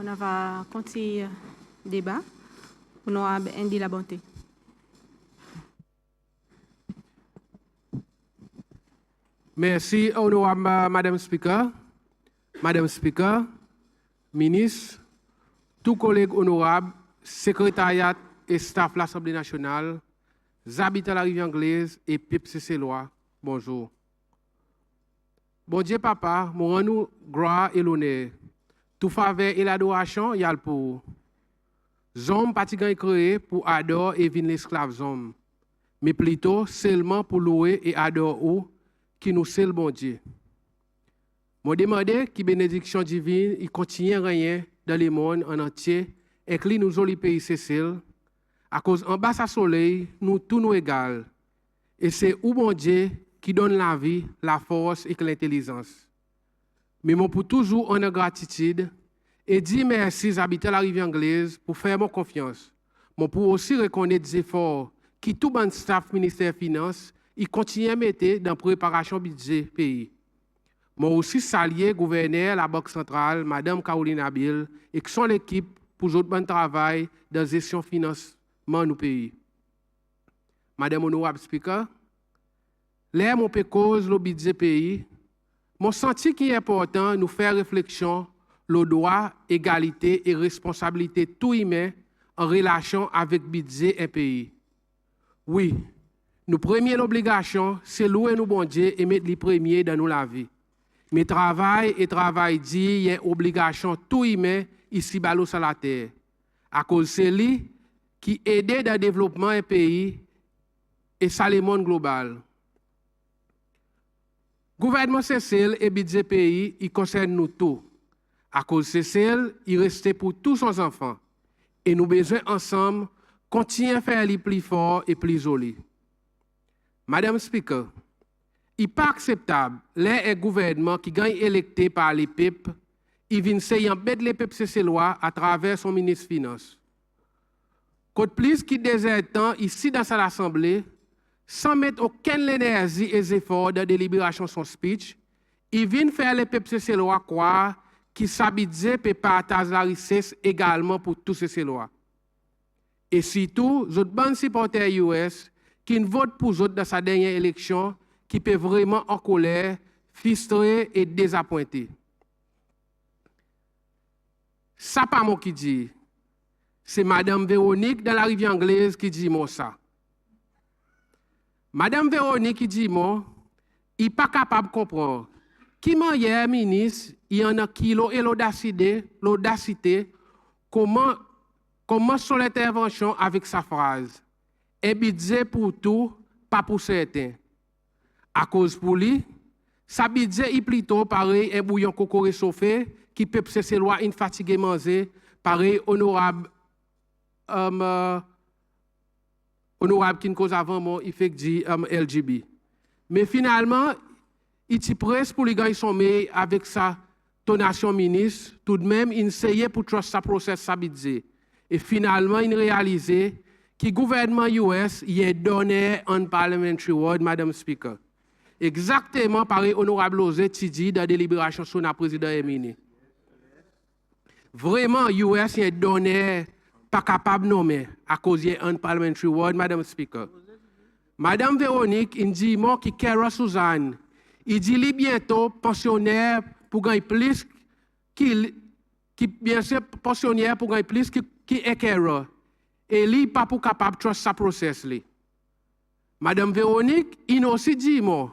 On va continuer le débat. Honorable Andy Labonté. Merci, honorable Madame Speaker. Madame Speaker, ministre, tous collègues honorables, secrétariat et staff de l'Assemblée nationale, habitants de la rivière anglaise et PIPCC loi, bonjour. Bon Dieu, papa, nous rendons gloire et l'honneur. Tout faveur et l'adoration, il y a le pour. Zom pas créé pour adorer et vivre l'esclave zom, mais plutôt seulement pour louer et adorer qui nous c'est le bon Dieu. Je demande que bénédiction divine il continue à régner dans le monde en entier et que nous au pays Cécile, à cause en bas à soleil, nous tous nous égales. Et c'est où bon Dieu qui donne la vie, la force et l'intelligence. Mais mon pour toujours en gratitude et dire merci aux habitants de la rivière anglaise pour faire mon confiance. Mon pour aussi reconnaître des efforts qui tout le staff ministère des Finances il continue à mettre dans la préparation budget pays. Moi aussi saluer le gouverneur, la Banque centrale, Mme Caroline Abil, et qui sont l'équipe pour le bon travail dans la gestion financement du pays. Madame Honorable Speaker, là, mon peut cause le budget pays, mon senti qu'il est important nous faire réflexion le droit, égalité et responsabilité tout humain en relation avec le budget et pays. Oui, nos première obligation, c'est louer nos bon Dieu et mettre les premiers dans nos vie. Mais travail dit, il y a une obligation tout humain ici bas sur la terre. À cause c'est lui qui aide dans le développement du pays et ça le monde global. Gouvernement Cécile et budget pays, il concerne nous tous. À cause Cécile, il reste pour tous ses enfants. Et nous besoin ensemble continuer à faire les plus fort et plus joli. Madame Speaker, il n'est pas acceptable, les gouvernements qui gagnent électés par les peuples, ils viennent essayer d'embêter les peuples cécélois à travers son ministre des Finances. Côte plus qui déserte ici dans l'Assemblée, sans mettre aucune énergie et effort dans la délibération de son speech, ils viennent faire les peuples cécélois croire qu'ils s'habituent et partagent la richesse également pour tous ces cécélois. Et surtout, les autres supporters US qui votent pour eux dans sa dernière élection, qui peut vraiment en colère, frustré et désappointé. Ça pas moi qui dit. C'est Madame Véronique dans la rivière anglaise qui dit moi ça. Madame Véronique qui dit moi, il n'est pas capable de comprendre. Qui m'a hier ministre, il y en a qui et l'audacité, comment son intervention avec sa phrase. Et budget pour tout, pas pour certains. À cause pour lui, sa budget est plutôt pareil un bouillon coco réchauffé qui peut se loin infatigué manger, pareil honorable qui nous cause avant moi, il fait dit LGB. Mais finalement, il est presque pour les gars son sommeil avec sa tonation ministre, tout de même, il essayait pour trust sa process sa budget. Et finalement, il réalisait que le gouvernement US y a donné un parliamentary word, Madam Speaker. Exactement pareil, honorable Ose Tidi, dans la délibération sur le président Emini. Vraiment, US y a donné pas capable de nommer à cause de un parliamentary word, Madam Speaker. Madame Véronique, il dit, moi qui Kara Suzanne, il dit bientôt pensionnaire pour gagner plus, qui bien sûr pensionnaire pour gagner plus qui est Kara. Et lui, pas pour capable de trust sa process. Madame Véronique, il aussi dit, moi,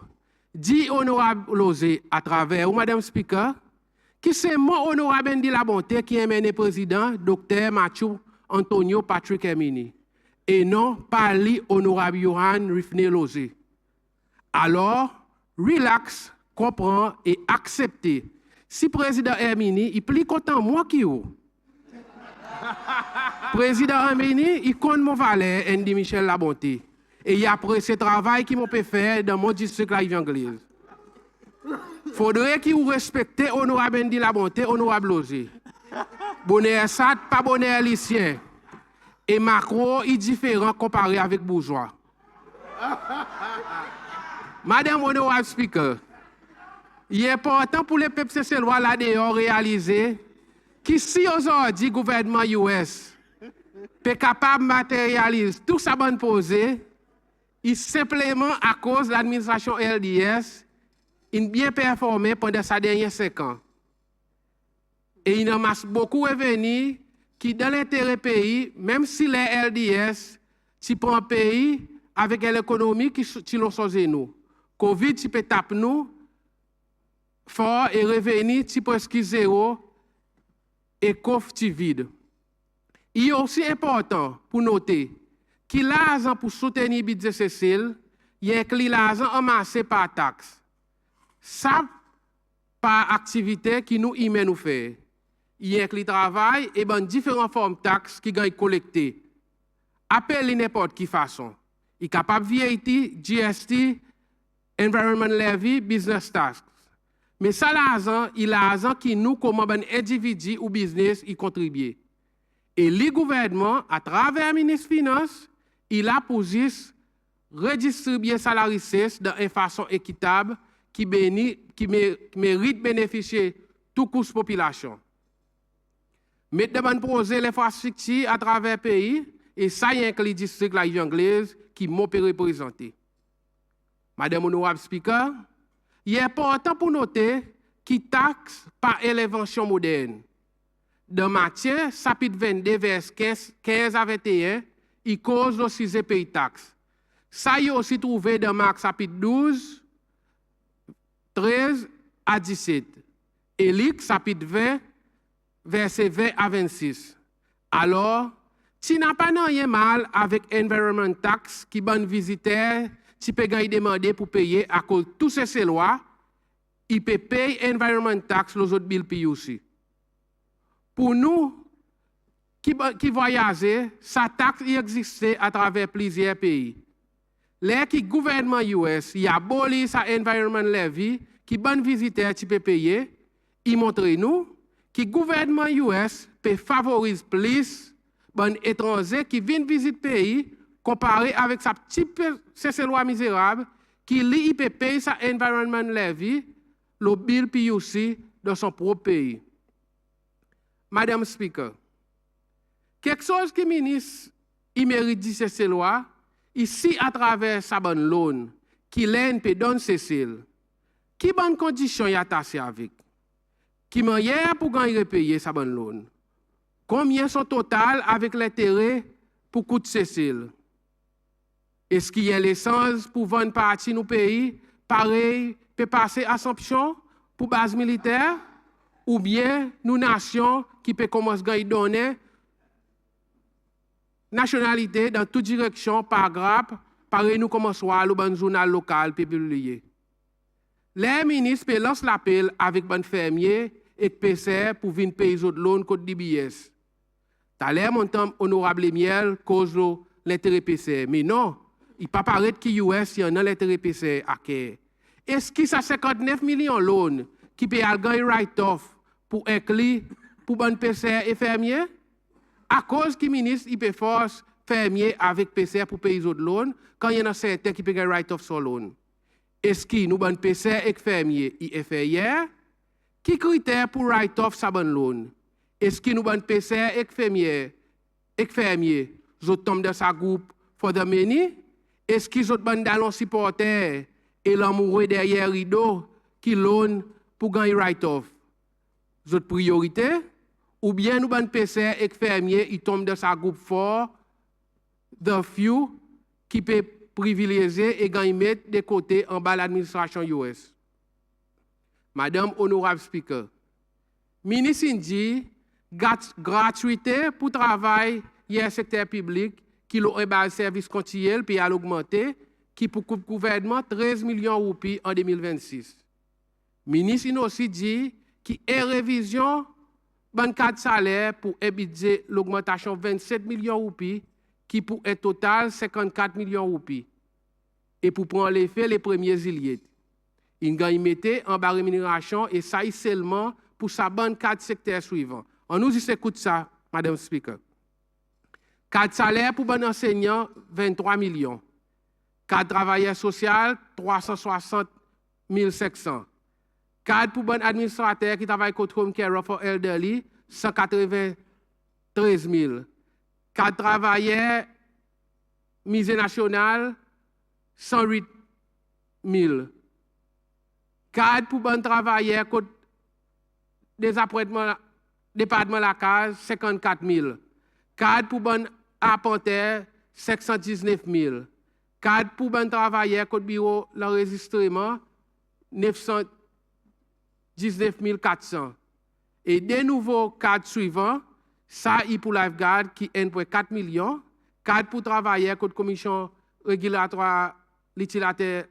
dit honorable Lozé à travers, ou Madame Speaker, qui c'est moi, honorable Andy Labonté, qui est mené président, Dr. Mathieu Antonio Patrick Emini. Et non, pas lui, honorable Johan Rifne Lozé. Alors, relax, comprends et acceptez. Si président Emini, il plus content moi qui ou. Président Emini, il connaît mon valeur, Andy Michel Labonté. Et il y a après ce travail qui m'a fait faire dans mon district la rivière anglaise. Faudrait qu'il vous respecte honorable Andy Labonté, honorable Lozé. Bonheur Sat, pas bonheur lycéen. Et Macron est différent comparé avec bourgeois. Madame Honorable Speaker, il est important pour les peuples cécélois là dehors réaliser qui si aujourd'hui, le gouvernement US est capable de matérialiser tout ça bonne posé, il simplement à cause de l'administration LDS, il bien performé pendant sa dernière 5 ans. Et il amasse beaucoup de revenus qui, dans l'intérêt pays, même si les LDS, tu prends un pays avec l'économie qui l'ont choisi nous. Covid, tu peux taper nous, fort et revenus, tu presque zéro, et coffre, tu vide. Il est aussi important pour noter qu'il l'argent pour soutenir le budget Cécile, il y a l'argent amassé par taxe. Ça, par activité qui nous y met nous faire. Il y a le travail et différentes formes de taxes qui sont collectées. Appelez n'importe quelle façon. Il est capable de VAT, GST, Environment Levy, Business Tax. Mais ça, l'argent, il a l'argent qui nous, comme un individu ou business, y contribue. Et le gouvernement, à travers le ministre des Finances, il a pour redistribuer salariés de façon équitable qui mérite bénéficier tout coût population. Mettre de projet l'infrastructure à travers le pays, et ça, il y a les districts la anglaise qui m'ont représenté. Madame Honorable Speaker, il est important pour noter qu'il taxe par l'invention moderne. Dans matière, chapitre 22, vers 15 à 21, il cause aussi des pays taxes. Ça, il est aussi trouvé dans Marc chapitre 12, 13 à 17. Et Luc chapitre 20, verset 20 à 26. Alors, tu n'as pas rien mal avec Environment Tax qui bonne visiteur, tu peux demander pour payer à cause de toutes ces lois, il peut payer Environment Tax les autres billes aussi. Pour nous qui voyageons, sa taxe existe à travers plusieurs pays. Les qui gouvernement US, il a aboli sa Environment Levy, qui bonne visiteur tu peux payer, il montre nous que le gouvernement US peut favoriser plus les étrangers qui viennent visiter le pays comparé avec sa petite loi misérable qui lui peut payer sa Environment Levy, le bill PUC dans son propre pays. Madame Speaker, quelque chose que le ministre il mérite de ces lois, ici à travers sa bonne loan, qui l'ENP donne Cécile, qui bonne condition y attaché avec, qui manière pour gagner payer sa bonne loan, combien son total avec l'intérêt pour coût de Cécile, est-ce qu'il y a l'essence pour vendre partie nos pays, pareil, peut passer à Assomption pour base militaire, ou bien nous nations qui peut commencer à donner nationalité dans toute direction par grappe, pareil nous commençons à le journal local publier. Les ministres lancent l'appel avec les fermiers et PCR pour venir payer les autres loans côté DBS. T'as l'air montant honorable miel cause l'intérêt PCR, mais non, il pas paraît que US y en a l'intérêt PCR à quai. Est-ce que ça 59 millions de loans qui peut gagner write-off pour inclure pour bon PCR et fermier? À cause que le ministre il peut force fermier avec PCR pour payer les autres loans, quand il y en a certains qui peuvent gagner write-off sur loan. Est-ce que nous bon PCR et fermier il fait hier? Qui critère pour write-off sa bonne loan? Est-ce que nous bon PCR et fermier nous tombent dans sa groupe for the many? Est-ce qu'ils sont bon dans supporter et l'amoureux derrière rideau qui loan pour gagner write-off? Notre priorité? Ou bien nous ban PCR et fermier, ils tombent dans sa groupe fort, the few, qui peut privilégier et gagner mettre de côté en bas l'administration US. Madame Honorable Speaker, ministre dit gratuité pour travail dans le secteur public qui l'ont un service continuel puis à l'augmenter qui pour le gouvernement 13 millions de roupies en 2026. Ministre aussi dit qu'il y a révision ban cadre salaire pour un budget l'augmentation 27 millions de roupies qui pour un total 54 millions de roupies. Et pour prendre l'effet les premiers illiés. Il gagne mettre en bas rémunération et ça est seulement pour sa bonne cadre secteur suivant. On nous dit écoute ça, Madame Speaker. Cadre salaire pour bon enseignant 23 millions. Cadre travailleur social 360 500. Cadre pour bon administrateur qui travaille contre Home Care for Elderly, 193 000. Cadre travailleurs, misère nationale, 108 000. Cadre pour bon travailleur, département la case, 54 000. Cadre pour bon apporteur, 519 000. Cadre pour bon travailleur, code bureau, l'enregistrement, 919 400. Et des nouveaux cadres suivants, ça, il pour lifeguard qui est 1,4 million. Cadre pour travailleurs, code commission régulatoire, l'utilisateur,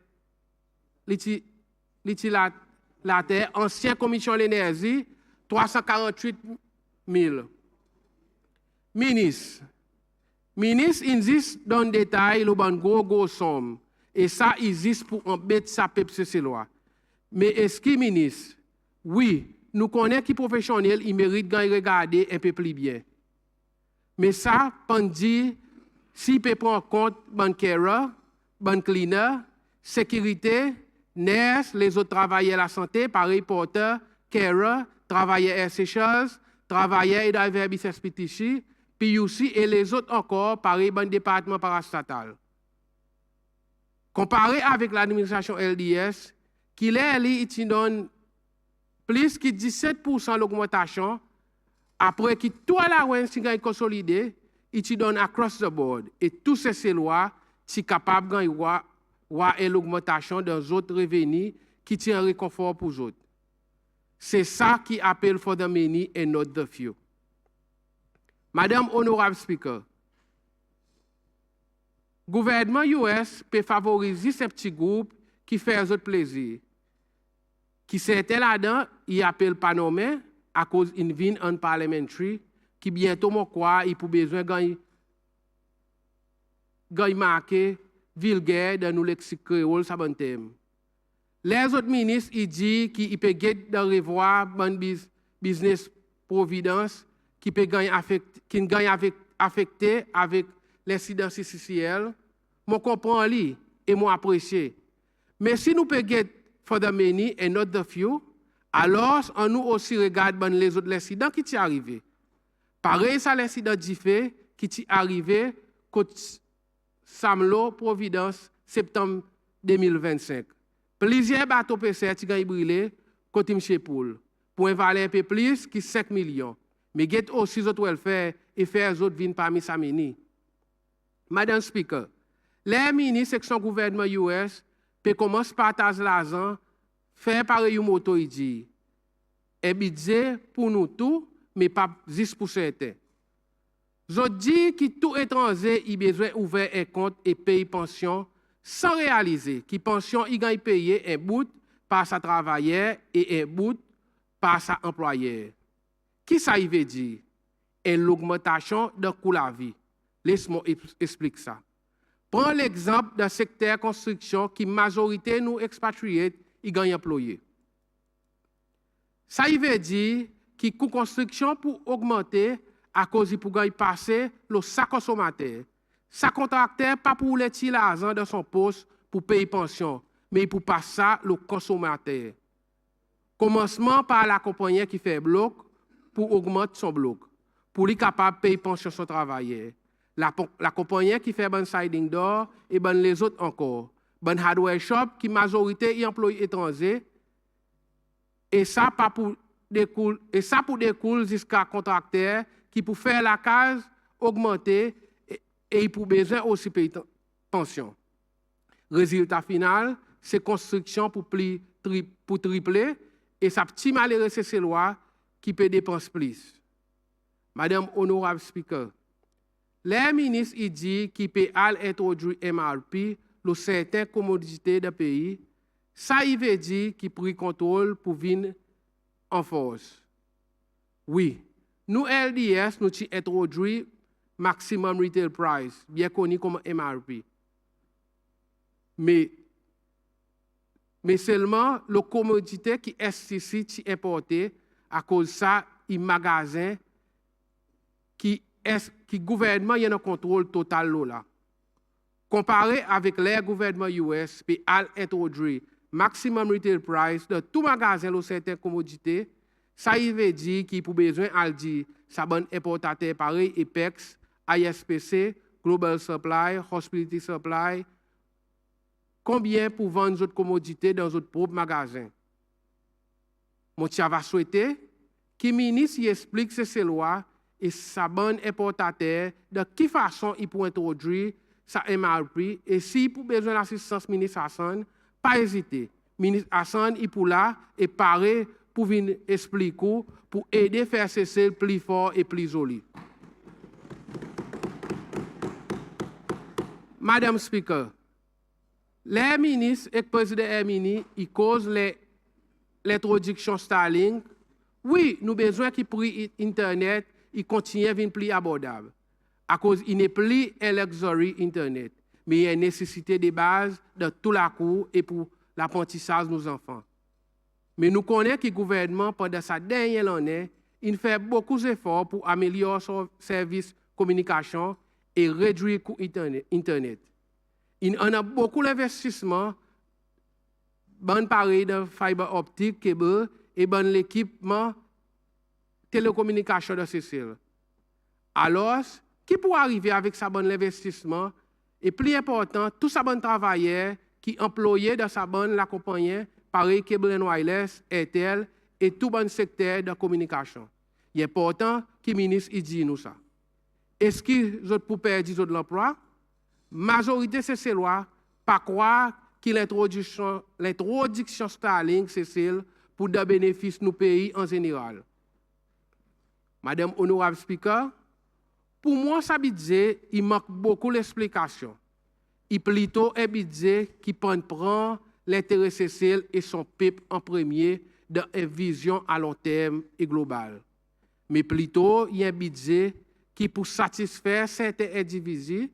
ancien commission l'énergie, 348 000. Ministre insiste dans le détail le bon gros somme. Et ça existe pour embêter sa PPCC loi. Mais est-ce que ministre, oui, nous connaissons qui professionnel, il mérite de regarder un peu plus bien. Mais ça, pendant s'il peut prendre en compte bon carer, bon cleaner, sécurité, nurse, les autres travailleurs de la santé, pareil porteur, carer, travailleurs air sécheuse, travailleurs et driver business PTC, puis aussi et les autres encore, pareil bon département parastatal. Comparé avec l'administration LDS, qui il donne plus que 17% l'augmentation, après que tout la rente est consolidé, il te donne across the board. Et tous ces lois, sont capables de voir l'augmentation des autres revenus qui tient un réconfort pour les autres. C'est ça qui appelle for the many and not the few. Madame Honorable Speaker, le gouvernement US peut favoriser ces petits groupes qui font eux autres plaisir. Qui c'était là-dedans, il appelle pas nommé à cause d'une vin en parliamentary qui bientôt mon quoi il pour besoin gagner marqué vulgaire dans nos lexiques créoles ça bon thème. Les autres ministres ils disent qu'il peut gagner de revoir bon business providence qui peut gagner affecté avec l'incident CCCL. Moi comprends lui et moi apprécier. Mais si nous peut gagner for the many and not the few, alors on nous aussi regarde ben, les autres incidents qui sont arrivés. Pareil, ça l'incident d'Ifé qui est arrivé côté Samlo, Providence, septembre 2025. Plusieurs bateaux PCR qui ont brûlé côté Mchepoul pour un valeur un peu plus que 5 millions. Mais il y a aussi d'autres welfare et faire les autres viennent parmi sa mini. Madame Speaker, les ministres section gouvernement US peut commencer par partager l'argent, faire pareil une moto et dire. Un budget pour nous tous, mais pas juste pour certains. Je dis que tout étranger a besoin d'ouvrir un compte et payer pension sans réaliser que pension il gagne payer un bout par sa travailleur et un bout par sa employeur. Qui ça veut dire? Et l'augmentation de coût de la vie. Laisse-moi expliquer ça. Prends l'exemple d'un secteur construction qui majorité nous expatriés y gagnent employés. Ça veut dire que le coût de construction pour augmenter à cause pour gagner passer le sac consommateur. Sa contracteur pas pour retirer l'argent de son poste pour payer pension, mais pour passer le consommateur. Commencement par la compagnie qui fait bloc pour augmenter son bloc, pour lui capable de payer pension son travailleur. La compagnie qui fait bon siding door et bon les autres encore. Bon hardware shop qui majorité y employés étrangers. Et ça pas pour découle jusqu'à contracteur qui pour faire la case augmenter et pour besoin aussi payer pension. Résultat final, c'est construction pour tripler et ça petit malheureux c'est ces lois qui peut dépenser plus. Madame Honorable Speaker, les ministres ils disent qu'ils peuvent introduire MRP dans certaines commodités du pays. Ça il veut dire qu'ils prennent contrôle pour venir en force. Oui, nous LDS nous introduisons maximum retail price, bien connu comme MRP. Mais seulement les commodités qui sont ici importées à cause de ça, les magasins qui gouvernement y a un contrôle total là. Comparé avec les gouvernements US, puis introduire maximum retail price de tout magasin de certaines commodités, Ça y veut dire qu'il pour besoin à dire ça bon importateur pareil Apex, ISPC, Global Supply, Hospitality Supply, combien pour vendre votre commodité dans votre propre magasin. Mon tia va souhaiter que le ministre explique ces lois et sa bonne importateur de quelle façon il peut introduire sa MRP et si pour besoin d'assistance ministre Hassan, pas hésiter. Ministre Hassan il pour là et paré pour venir expliquer pour aider à faire cesser plus fort et plus joli. Madame Speaker, les ministres et le président Hermini, ils causent l'introduction Starlink. Oui, nous avons besoin que le prix Internet continue à être plus abordable. À cause il n'est plus un luxury Internet, mais il y a une nécessité de base de tout la cour et pour l'apprentissage de nos enfants. Mais nous connaissons que le gouvernement, pendant sa dernière année, il fait beaucoup d'efforts pour améliorer son service de communication et réduire le coût Internet. Il en a beaucoup d'investissements, bon pareil de fibre optique, câble et bon l'équipement télécommunication de Cécile. Alors, qui peut arriver avec sa bonne investissement et plus important, tout sa bonne travailleur qui employé dans sa bonne la compagnie, pareil Cable and Wireless, Airtel et tout bon secteur de communication. Il est important que le ministre dit nous ça. Est-ce que vous pouvez perdre l'emploi? Majorité de ces lois, pas croire que l'introduction Starlink, Cécile, pour des bénéfices nos pays en général. Madame Honorable Speaker, pour moi, ça budget, il manque beaucoup d'explications. Il plutôt un budget qui prend l'intérêt Cécile et son peuple en premier dans une vision à long terme et globale. Mais plutôt, il y a un budget qui pour satisfaire certains individus,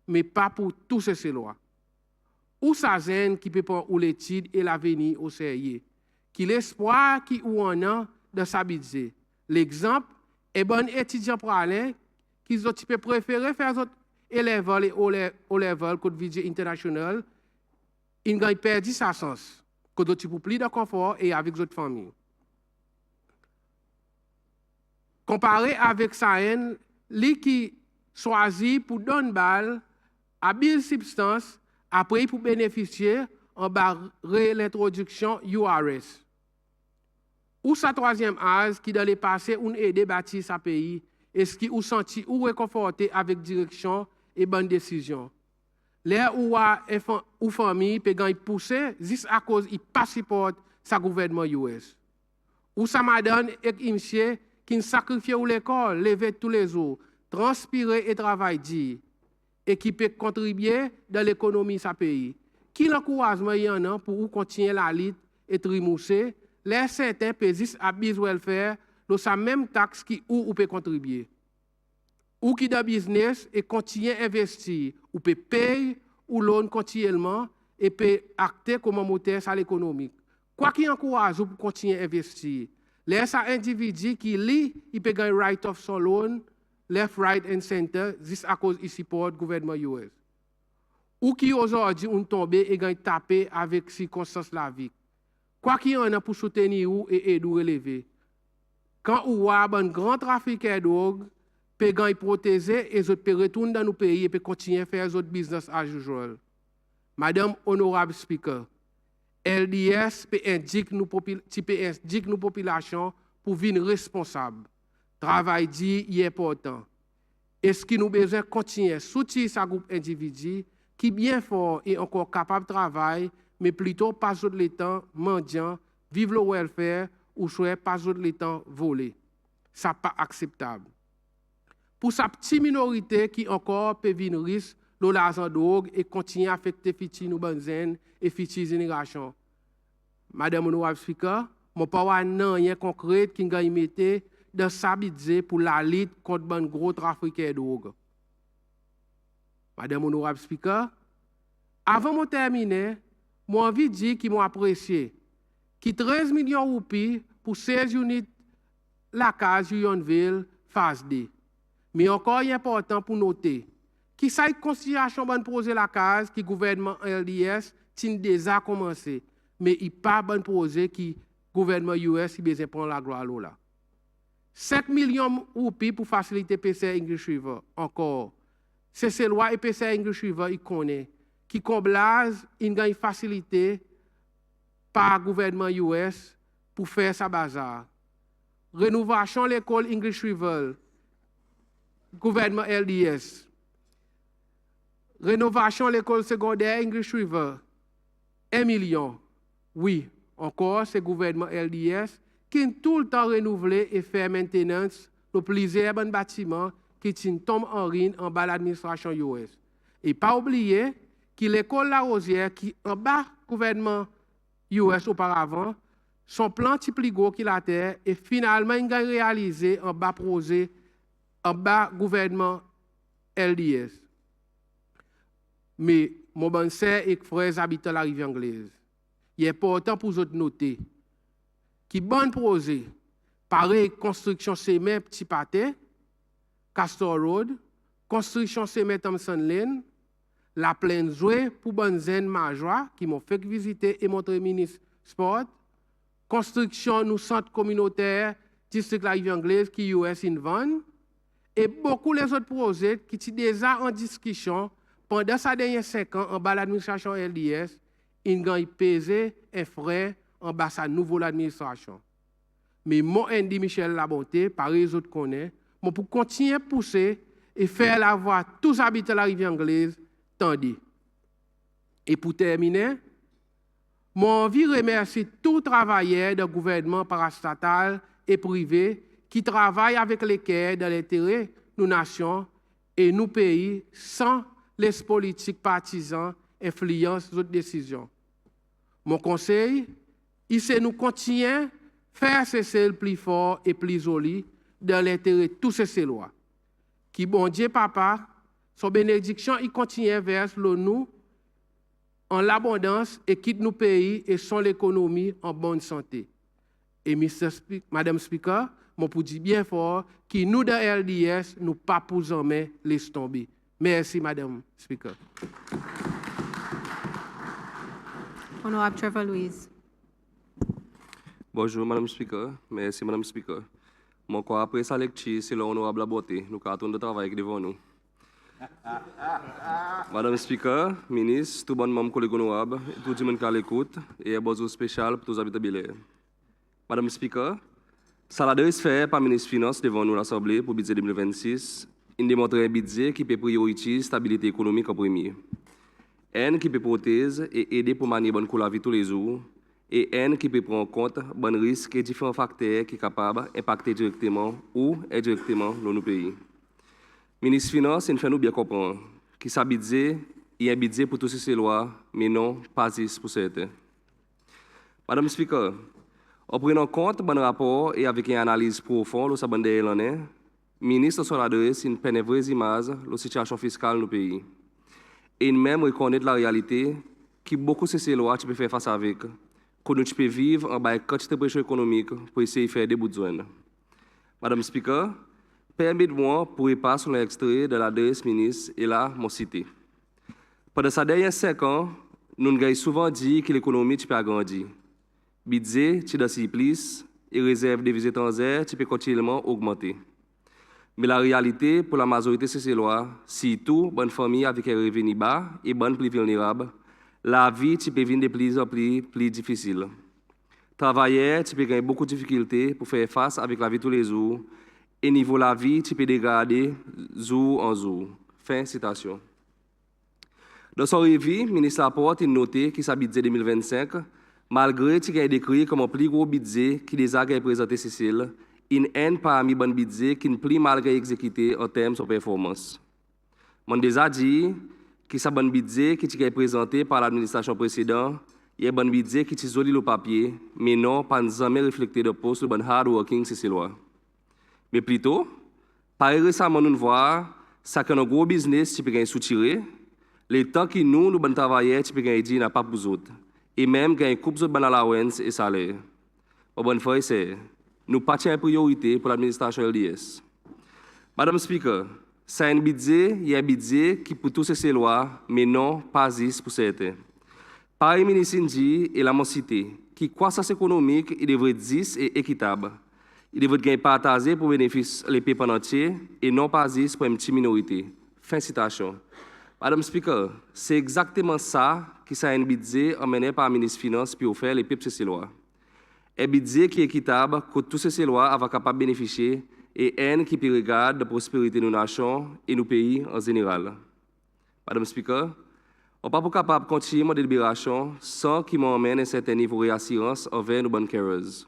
mais pas pour tous ces lois. Ou sa gêne qui peut prendre ou l'étude et l'avenir au sérieux. Qui l'espoir qui ou en a de sa budget. L'exemple est bon étudiant pour aller qui peut préférer faire d'autres élèves et au level que budget international, il gagne perdu sa sens. Que d'autres pour plus de confort et avec d'autres familles. Comparé avec sa haine, lui qui choisit pour donner balle à belle substance, après pour bénéficier en barrer l'introduction URS. Ou sa troisième âge qui dans le passé on aidé bâtir sa pays, est-ce qui ou senti ou réconforté avec direction et bonne décision. Là où famille peut gagner pousser juste à cause il pas supporte sa gouvernement US. Ou sa madame et monsieur qui sacrifie l'école, lever tous les jours, transpirer et travailler et qui peut contribuer dans l'économie de sa pays. Qui l'encouragement y en a pour continuer la lutte et trimousser, les certains pesisent à business welfare dans sa même taxe qui ou peut contribuer. Ou qui dans business et continue à investir, ou peut payer ou loan continuellement et peut acter comme un moteur sur l'économie. Quoi qu'il encourage pour continuer à investir, les individus qui lit, il peut gagner right-off son loan, left, right and center, juste à cause il supporte le gouvernement US. Ou qui aujourd'hui ont tombé et gagne tapé avec circonstances la vie. Quoi qu'il y en a pour soutenir ou et aider ou relever. Quand ou a un grand trafiquant de drogue, peut gagner protéger et autres peut retourner dans nos pays et peut continuer à faire autres business as usual. Madame Honorable Speaker, LDS peut indiquer nos populations pour venir responsables. Travail dit est important. Est-ce que nous besoin continuer à soutenir ce groupe individu qui est bien fort et encore capable de travailler, mais plutôt pas le temps mendiant, vivre le welfare ou soit pas le temps volé. Ça n'est pas acceptable. Pour sa petite minorité qui encore peut venir risque de l'argent drogue et continuer à affecter les nous bonnes et futures générations. Madame Honorable Speaker, mon pas rien concret qui gagne mettre dans sa budget pour la lutte contre un gros trafic de drogue. Madame Honorable Speaker, avant de terminer, j'ai envie de dire qu'ils m'ont apprécié. Qui 13 millions de roupies pour 16 unités la case Yonville phase D. Mais encore important pour noter, qui ça considération bonne projet la case qui gouvernement LDS tient déjà commencé, mais il pas bon projet qui gouvernement US, il besoin prendre la gloire là. 5 millions de roupies pour faciliter PC English River. Encore. C'est ces lois et PC English River, il connaît. Qui comblase, il a une facilité par le gouvernement US pour faire sa bazar. Rénovation de l'école English River, gouvernement LDS. Rénovation de l'école secondaire English River, 1 million. Oui, encore, c'est le gouvernement LDS qui tout le temps renouvelé et fait maintenance de plusieurs bons bâtiments qui tombent en ruine en bas de l'administration US. Et pas oublier que l'école La Rosière, qui en bas gouvernement US auparavant, son plan petit plus gros qu'il a terre et finalement il a réalisé en bas projet, en bas gouvernement LDS. Mais mon bon sœur et frères habitants de la rivière anglaise, il est important pour vous noter qui bon projet, pareil construction Semet Petit Pâté, Castor Road, construction Semet Thompson Lane, la plaine Joué pour Bonzen Majoie, qui m'ont fait visiter et montrer ministre sport, construction nous centre communautaire, district la rivière anglaise, qui US Invan, et beaucoup les autres projets qui sont déjà en discussion pendant ces derniers 5 ans en bas de l'administration LDS, ils ont pesé un frais en bas de sa nouvelle administration. Mais moi, Andy Michel Labonté, par les autres connaît, moi pour continuer à pousser et faire la voix tous les habitants de la rivière anglaise, tandis. Et pour terminer, moi envie de remercier tous les travailleurs du gouvernement parastatal et privé qui travaillent avec lesquels dans l'intérêt de nos nations et nos pays sans les politiques partisans influencent nos décisions. Mon conseil, c'est nous continuer à faire cesser le plus fort et plus joli dans l'intérêt de tous ces lois. Qui bon Dieu, papa, son bénédiction, il continue vers nous en l'abondance et quitte nos pays et son l'économie en bonne santé. Et Madame Speaker, mon pour dire bien fort, que nous dans LDS, nous pas pour en main laisse tomber. Merci, Madame Speaker. Honorable Trevor Louise. Bonjour, Madame Speaker. Merci, Madame Speaker. Mon corps après sa lecture, c'est l'honorable Beauté. Nous cartons de travail devant nous. Madame Speaker, ministre, tout bon membre collègue honorable, tout le monde qui l'écoute, et un bonjour spécial pour tous les habitants de Bel-Air. Madame Speaker, Saladeur fait par ministre des Finances devant nous l'Assemblée pour le budget 2026. Il démontre un budget qui peut prioriser la stabilité économique en premier. Un qui peut protéger et aider pour manier bonne la vie tous les jours. Et un qui peut prendre en compte bon risques et différents facteurs qui sont capables d'impacter directement ou indirectement nos pays. Ministre des Finances, il fait nous bien comprendre que ce budget est un budget pour tous ces lois, mais non pas pour certains. Madame Speaker, en prenant en compte bon rapport et avec une analyse profonde de sa bande de l'année, ministre sur l'adresse une peine vraie image de la situation fiscale du pays. Et même reconnaître la réalité que beaucoup de ces lois tu peux faire face avec, que nous pouvons vivre en bas de quantité de pression économique pour essayer de faire des bouts de zone. Madame Speaker, permettez-moi pour repasser sur l'extrait de l'adresse ministre et là, mon cité. Pendant ces derniers 5 ans, nous avons souvent dit que l'économie peut agrandir. Budget, tu dois s'y plus, et réserve de devises étrangères, tu peux continuellement augmenter. Mais la réalité, pour la majorité de ces lois, surtout bonne famille avec un revenu bas et bonne plus vulnérable, la vie tu peux venir de plus en plus difficile. Travailleurs, tu peux gagner beaucoup de difficultés pour faire face avec la vie tous les jours, et niveau la vie, tu peux dégrader jour en jour. Fin citation. Dans son revue, le ministre Laporte a noté que sa budget 2025, malgré qu'il ait décrit comme un plus gros budget qui déjà a présenté Cécile, il y a un parmi bon budget qui n'est plus malgré exécuté en termes de performance. Je déjà dit que ce bon budget qui est présenté par l'administration précédente est un bon budget qui est joli le papier, mais non pas jamais reflété de poste de bon hard working Cécilois. Mais plutôt, par récemment nous voir, ça que nos gros business qui peut soutirer, le temps que nous bon travailleurs qui peut aider n'a pas pour autres, et même gagner coupe de bon allowance et salaire. Au bon fois c'est nous pas en priorité pour l'administration LDS. Madame Speaker, c'est un budget qui pour tous ces lois, mais non pas juste pour certains. Par le ministre dit et la cité, qui croissance économique, il devrait être 10 et équitable. Il devrait être partagé pour bénéfice les peuples entiers et non pas 10 pour une petite minorité. Fin citation. Madame Speaker, c'est exactement ça qui ça un budget emmené par le ministre des Finances pour faire les peuples ces lois. Un budget qui est équitable, que tous ces lois avaient capable de bénéficier et un qui peut regarder la prospérité de nos nations et nos pays en général. Madame Speaker, on n'est pas capable de continuer la délibération sans qu'il m'emmène un certain niveau de réassurance envers nos bonnes carers.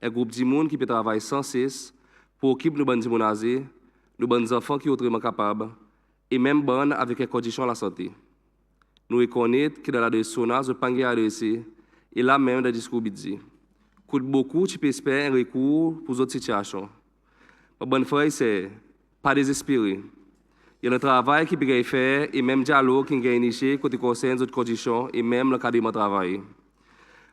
Un groupe de monde qui peut travailler sans cesse pour occuper nos bonnes gens, nos bonnes enfants qui sont autrement capables, et même bonnes avec les conditions de la santé. Nous reconnaissons que dans la direction, nous ne pouvons pas adresser, et là même dans le discours budget. Coûte beaucoup, tu peux espérer un recours pour d'autres situations. Ma bonne frère, c'est pas désespérer. Il y a un travail qui peut être fait, et même dialogue qui est initié côté concerne d'autres conditions, et même le cadre de travail.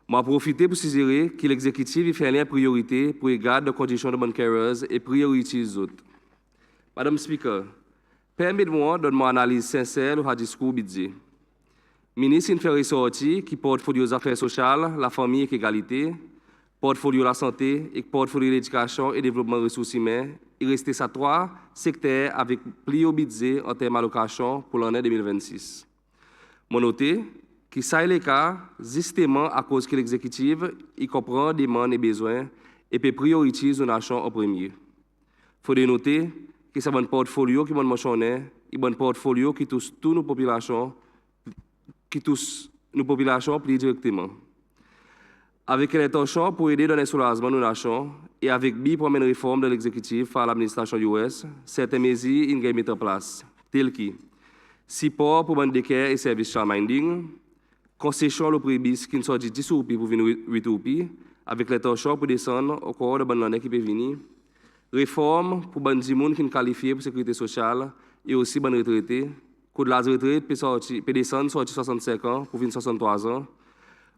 Je vais profiter pour suggérer que l'exécutif fait une priorité pour regarder les conditions de bonnes carers et prioriser les autres. Madame Speaker, permettez-moi de donner une analyse sincère au discours budget. Le ministre fait ressortir qui portfolio des affaires sociales, la famille et l'égalité, portfolio de la santé et portfolio de l'éducation et développement des ressources humaines. Il reste à 3 secteurs avec plus haut budget en termes d'allocation pour l'année 2026. Je note que ça est le cas justement à cause que l'exécutif comprend des demandes et besoins et peut prioriser nos nations en premier. Il faut noter que c'est un portfolio qui m'a mentionné, et un portfolio qui touche toutes nos populations, plus directement. Avec l'intention pour aider dans le soulagement de nos nations et avec la première réforme de l'exécutif par l'administration US, certaines mesures sont mises en place, telles que support pour les care et services childminding, concession le prix bis qui sont de 10 roupies pour venir 8 roupies, avec l'intention pour descendre au corps de bonne année qui peut venir, réforme pour les gens qui sont qualifiés pour la sécurité sociale et aussi les retraités, coût de la retraite peut descendre sur 65 ans pour venir 63 ans,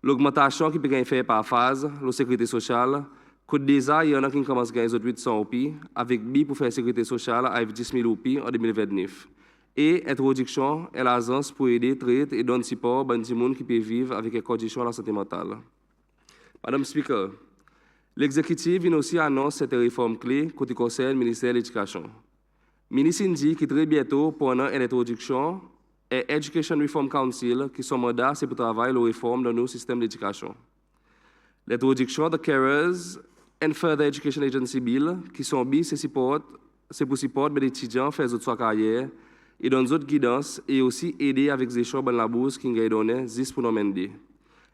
l'augmentation qui peut être faite par phase, la sécurité sociale, coût déjà, il y en a qui commencent à gagner 800 roupies, avec BI pour faire la sécurité sociale à 10 000 roupies en 2029. Et introduction à l'agence pour aider, traiter et donner support à des gens qui peuvent vivre avec des conditions de la santé mentale. Madame Speaker, l'exécutif vient aussi annoncer cette réforme clé côté conseil du ministère de l'Éducation. Le ministre dit que très bientôt, pendant une introduction, et Education Reform Council, qui son mandat, c'est pour travailler la réforme dans nos systèmes d'éducation. L'introduction de Carers and Further Education Agency Bill, qui sont bis, c'est pour supporter les étudiants faire d'autres carrières et dans d'autres guidances et aussi aider avec des choses dans la bourse qui nous donnent juste pour nous mener.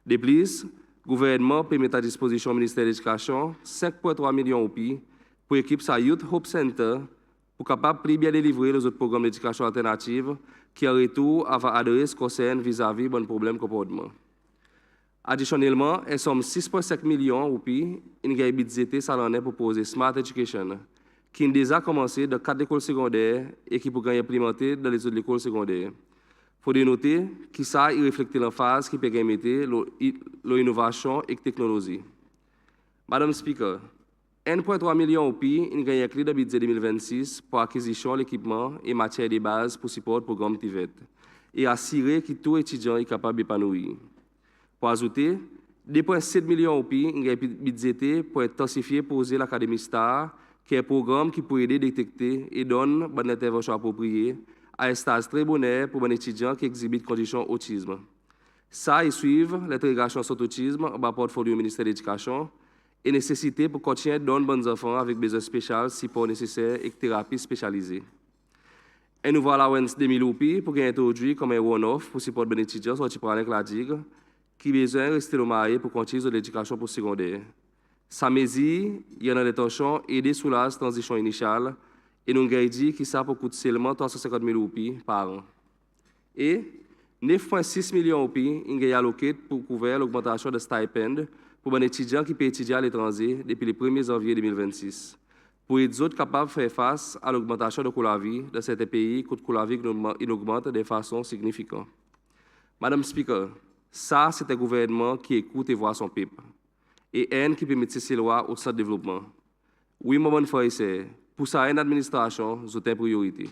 De plus, le gouvernement peut mettre à disposition du ministère de l'Éducation 5,3 millions de pour équiper sa Youth Hope Center pour capable de bien délivrer les autres programmes d'éducation alternative qui en retour va adresser concerne vis-à-vis de problèmes de comportement. Additionnellement, elles sont 6,5 millions de roupies qui ont budgété ça l'année pour poser Smart Education, qui a déjà commencé dans 4 écoles secondaires et qui peut implémenter dans les autres écoles secondaires. Il faut noter que ça reflète l'emphase qui peut permettre l'innovation et la technologie. Madame Speaker, 1,3 million de pays ont gagné clé de budget 2026 pour acquisition d'équipements et matières de base pour support le programme TIVET et assurer que tout étudiant est capable d'épanouir. Pour ajouter, 2,7 millions de pays ont gagné budgété pour intensifier poser l'Académie STAR, qui est un programme qui peut aider à détecter et donner une intervention appropriée à un stage très bonheur pour les étudiants qui exhibent des conditions autisme. Ça, ils suivent l'intégration sur l'autisme dans le portfolio du ministère de l'Éducation et nécessité pour continuer de donner bons enfants avec besoins spéciaux, support nécessaire et thérapie spécialisée. Un nouveau allowance de 1000 roupies pour introduit comme un one-off pour support les étudiants sortis par la DIG qui besoin de rester au marié pour continuer l'éducation postsecondaire. Sa mesure, il y a l'intention d'aider sous la transition initiale et nous avons dit que ça peut coûter seulement 350 000 roupies par an. Et 9,6 millions de roupies sont alloqués pour couvrir l'augmentation de stipend pour les étudiants qui peuvent étudier à l'étranger depuis le 1er janvier 2026. Pour les autres capables de faire face à l'augmentation de coût de la vie dans certains pays, coût de la vie augmente de façon significante. Madame Speaker, ça c'est un gouvernement qui écoute et voit son peuple. Et un qui peut mettre ses lois au centre de développement. Oui, mon bon frère, c'est pour ça une administration, c'est une priorité.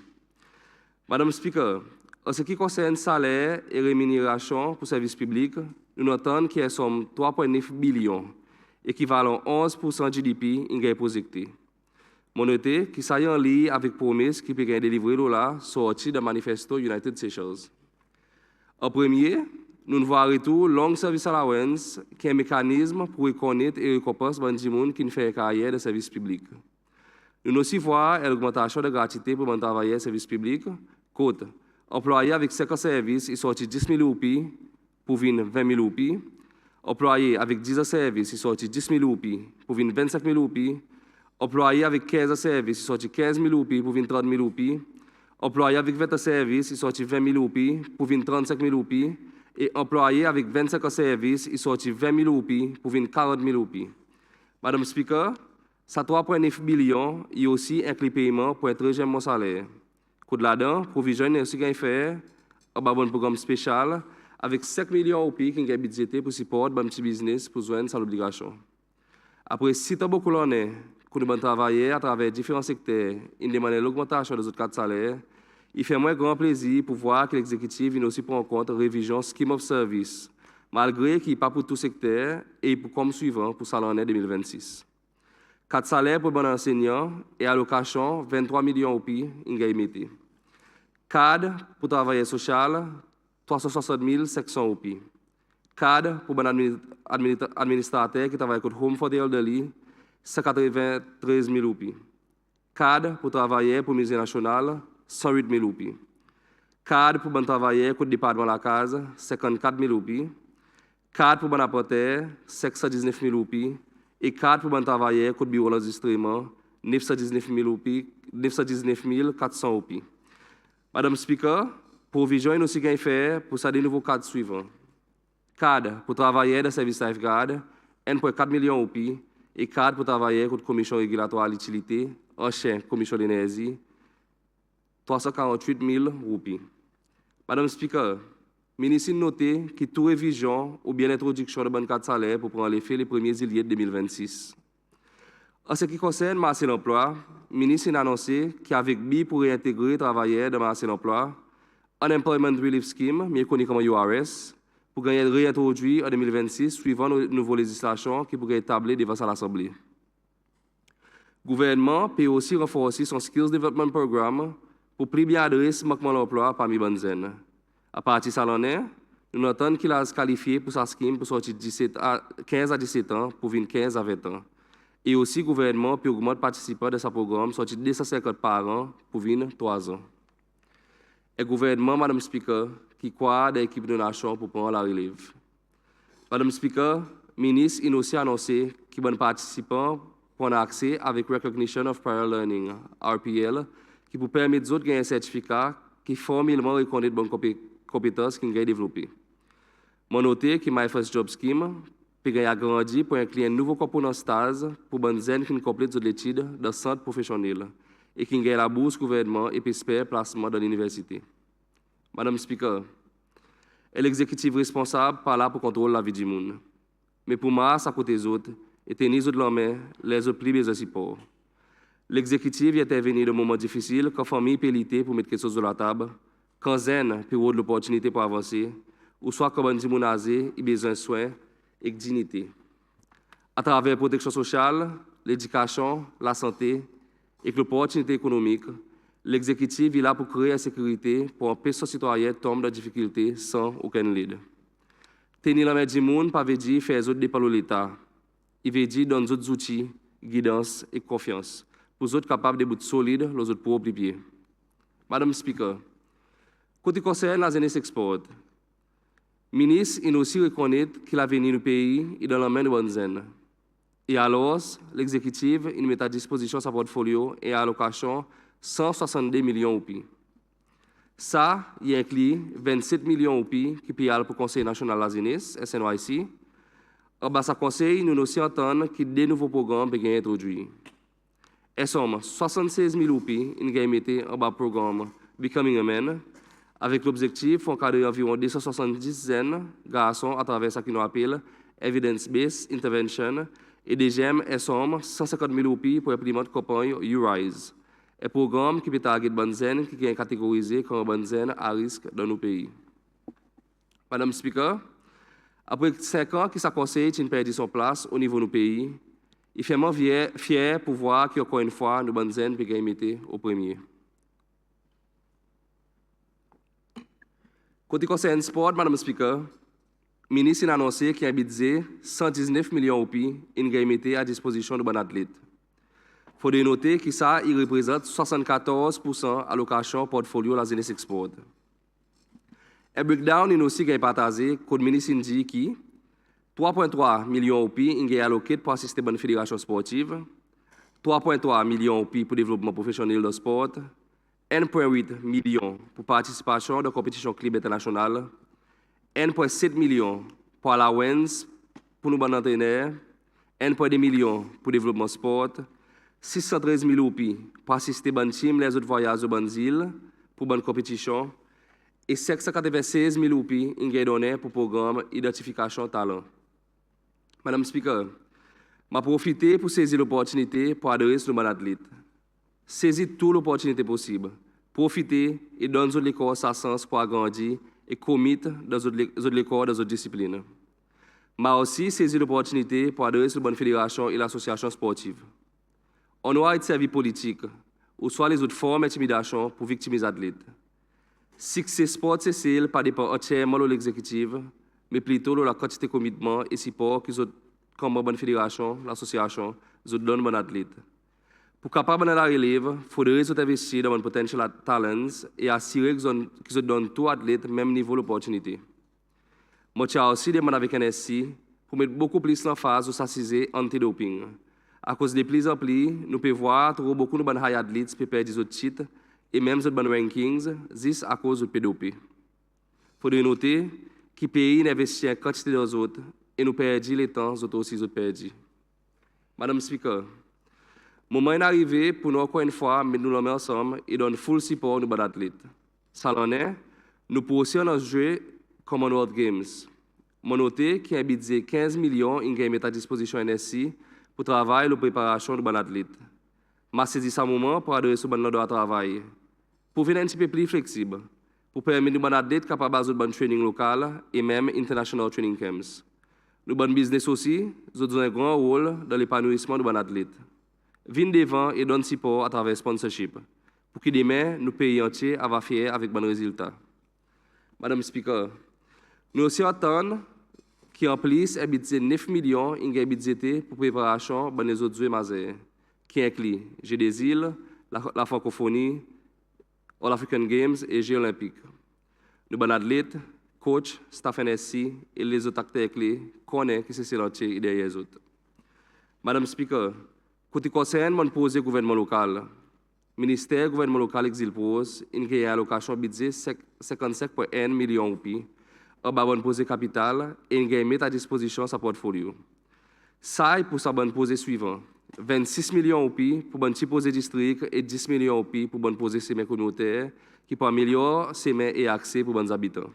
Madame Speaker, En ce qui concerne salaire et rémunération pour services publics, nous notons qu'il y a somme 3,9 billions, équivalent 11% GDP, est projecté. Mon noté qui s'est en ligne avec promesse qui peut être délivrée là, sorti du manifesto United Seychelles. En premier, nous voyons retour Long Service Allowance, qui est un mécanisme pour reconnaître et récompenser les gens qui font carrière de service public. Nous aussi voyons l'augmentation de gratuité pour les travailleurs de service public. Côte, employé avec 50 services, il sortit 10 000 roupies pour venir 20 000 roupies. Employé avec 10 services, il sortit 10 000 roupies pour venir 25 000 roupies. Employé avec 15 services, il sortit 15 000 roupies pour venir 30 000 roupies. Employé avec 20 services, il sortit 20 000 roupies pour venir 35 000 roupies. Et employé avec 25 services, il sortit 20 000 roupies pour venir 40 000 roupies. Madame Speaker, ça 3,9 billions, il y a aussi un paiement pour être régime mon salaire. Coup de là-dedans, provision est aussi gain fait un bon programme spécial avec 5 millions de roupies qui est budgété pour support de petit business pour joindre sans obligation. Après 6 ans beaucoup l'année, que nous travaillons à travers différents secteurs, il demande l'augmentation des autres cas de salaire. Il fait moi grand plaisir pour voir que l'exécutif vient aussi prendre en compte la révision Scheme of Service, malgré qu'il n'est pas pour tout secteur et pour comme suivant pour l'année 2026. 4 salaires pour les bons enseignants et allocation 23 millions de roupies in cadre pour travailler social 360 700 roupies. Cadre pour les administrateurs qui travaillent avec Home for the Elderly 193 000 roupies. Cadre pour travailler pour le musée national 108 000 roupies. Cadre pour les travailleurs pour le département de la case 54 000 roupies. Cadre pour les apporteurs 519 000 roupies. Et cadre pour les travailleurs pour le bureau d'enregistrement 919 400 roupies. Madame Speaker, provision est aussi fait pour ça des nouveaux cadres suivants. Cadre pour travailler dans le service safeguard 1,4 million de roupies. Et cadre pour travailler pour la commission régulatoire à l'utilité, ancienne commission d'énergie, 348 000 roupies. Madame Speaker, le ministre a noté que toute révision ou bien introduction de bonne carte de salaire pour prendre l'effet les 1er juillet 2026. En ce qui concerne le marché de l'emploi, le ministre a annoncé qu'avec BI pour réintégrer les travailleurs dans le marché de l'emploi, Unemployment Relief Scheme, mieux connu comme URS, pour réintroduire en 2026 suivant nos nouvelles législations qui pourraient établir devant l'Assemblée. Le gouvernement peut aussi renforcer son Skills Development Programme pour plus bien adresser le manquement d'emploi parmi les bonnes jeunes. À partir de cette année, nous notons qu'il a qualifié pour sa scheme pour sortir 15 à 17 ans pour venir 15 à 20 ans. Et aussi, le gouvernement peut augmenter les participants de ce programme, sortir 250 par an pour venir 3 ans. Et le gouvernement, Madame Speaker, qui croit dans l'équipe de nation pour prendre la relève. Madame Speaker, le ministre a aussi annoncé que les participants pourront accès avec Recognition of Prior Learning, RPL, qui peut permettre aux autres de gagner un certificat qui formellement reconnaît de bonnes compétences qu'ils ont développées. Mon noté que My First Job Scheme peut gagner agrandi pour inclure un nouveau component stage pour les jeunes qui complètent des études dans le centre professionnel et qui gagnent la bourse gouvernement et espèrent placement dans l'université. Madame Speaker, l'exécutif responsable par là pour contrôler la vie du monde. Mais pour moi, ça côté des autres, et tenir les autres en main, les autres plus besoin de support. L'exécutif est intervenu dans un moment difficile quand la famille peut lutter pour mettre quelque chose sur la table, quand zen peut avoir l'opportunité pour avancer, ou soit quand les gens âgés ont besoin de soins et de dignité. À travers la protection sociale, l'éducation, la santé et l'opportunité économique, l'exécutif est là pour créer la sécurité pour empêcher les citoyens de tomber dans la difficulté sans aucun lead. Tenir la main du monde, pas veut dire faire les autres dépendre de l'État. Il veut dire donner d'autres outils, guidance et confiance pour les autres capables de bouts solides, les autres propres pieds. Madame Speaker, côté concerne la jeunesse export, le ministre il aussi reconnaît que l'avenir du pays est dans la main de bonnes jeunes. Et alors, l'exécutif il met à disposition sa portfolio et allocation 162 millions de roupies. Ça, il inclut 27 millions de roupies qui payent pour le Conseil national de la jeunesse, SNYC. En bas, ce conseil, nous aussi entendons que des nouveaux programmes peuvent être introduits. Et somme 76 000 roupies qui sont mis en bas programme Becoming a Man, avec l'objectif d'encadrer environ 270 jeunes garçons à travers ce qu'on appelle Evidence-Based Intervention et deuxième est somme 150 000 roupies pour implémenter la campagne URISE, Un programme qui peut target bonnes zen qui est catégorisé comme bonnes zen à risque dans nos pays. Madame Speaker, après 5 ans que sa conseil a perdu son place au niveau de nos pays, il fait vraiment fier pour voir qu'encore une fois, nos bonnes zen peuvent gagner au premier. Côté concerne sport, Madame Speaker, le ministre a annoncé qu'il y a un budget 119 millions de roupies et à disposition de bons athlètes. Il faut noter que ça il représente 74% allocation portfolio de la Zenes Export. Un breakdown est aussi partagé que le ministre dit que 3,3 millions de roupies sont alloqués pour assister à une fédération sportive, 3,3 millions de roupies pour le développement professionnel de sport, 1,8 millions pour participation de compétition club internationale, 1,7 millions pour allowance pour nos bons entraîneurs, 1,2 millions pour le développement sport, 613 000 roupies pour assister à team les autres voyages de bonnes îles pour bonne compétition et 596 000 roupies données pour le programme Identification Talent. Madame Speaker, je profite pour saisir l'opportunité pour adresser nos bons athlètes. Saisir toute l'opportunité possible. Profitez et donnez aux l'école sa sens pour agrandir et commettre dans l'école dans d'autres disciplines. Mais aussi saisir l'opportunité pour adresser les bonnes fédérations et l'association sportive. On doit être servi politique, ou soit les autres formes d'intimidation pour victimiser les athlètes. Succès sport, c'est pas dépend entièrement de l'exécutif, mais plutôt de la quantité de commitment et support qu'ils ont comme bonne fédération, l'association, ils donnent aux athlètes. Pour capable de la relève, il faudrait investir dans un potential talents et assurer qu'ils donnent tout athlète même niveau d'opportunité. Moi, je aussi demandé avec NSC pour mettre beaucoup plus l'emphase sur s'assiser anti-doping. À cause de plus en plus, nous pouvons voir beaucoup de bons athlètes qui perdent des autres titres et même des bons rankings, juste à cause du PDOP. Il faut noter que le pays investit en quantité des autres et nous perdons le temps, les autres aussi perdent. Madame Speaker, le moment est arrivé pour nous, encore une fois, mettre nous ensemble et donner full support à nos bons athlètes. Ça l'en est, nous pouvons aussi en jouer comme en World Games. Je note qu'il y a un budget de 15 millions qui est à disposition NSC pour travailler et la préparation de bons athlètes. Je saisis ce moment pour adresser ce bon travail. Pour venir un petit peu plus flexible, pour permettre aux bons athlètes capables de bon training local et même international training camps. Nos bons business aussi, ils ont un grand rôle dans l'épanouissement de bons athlètes. Viens devant et donne support à travers le sponsorship, pour que demain, nos pays entiers soient fiers avec bons résultats. Madame Speaker, nous aussi attendons qui en plus un budget de 9 millions est budgété pour préparation de les autres Jeux majeurs, qui inclut Jeux des îles, la francophonie, All African Games et Jeux olympiques. Nos bons athlètes, coachs, staff NSC et les autres acteurs clés connaissent que c'est l'entier et derrière les autres. Madame Speaker, côté concerne mon posé gouvernement local, ministère gouvernement local exil pose une allocation budget 55,1 millions de roupies en bonne posé capital et une met à disposition sa portfolio. Ça est pour sa bonne posé suivant 26 millions de roupies pour bonne posé district et 10 millions de roupies pour bonne posé semaine communautaire qui peut améliorer semaine et accès pour bonnes habitants.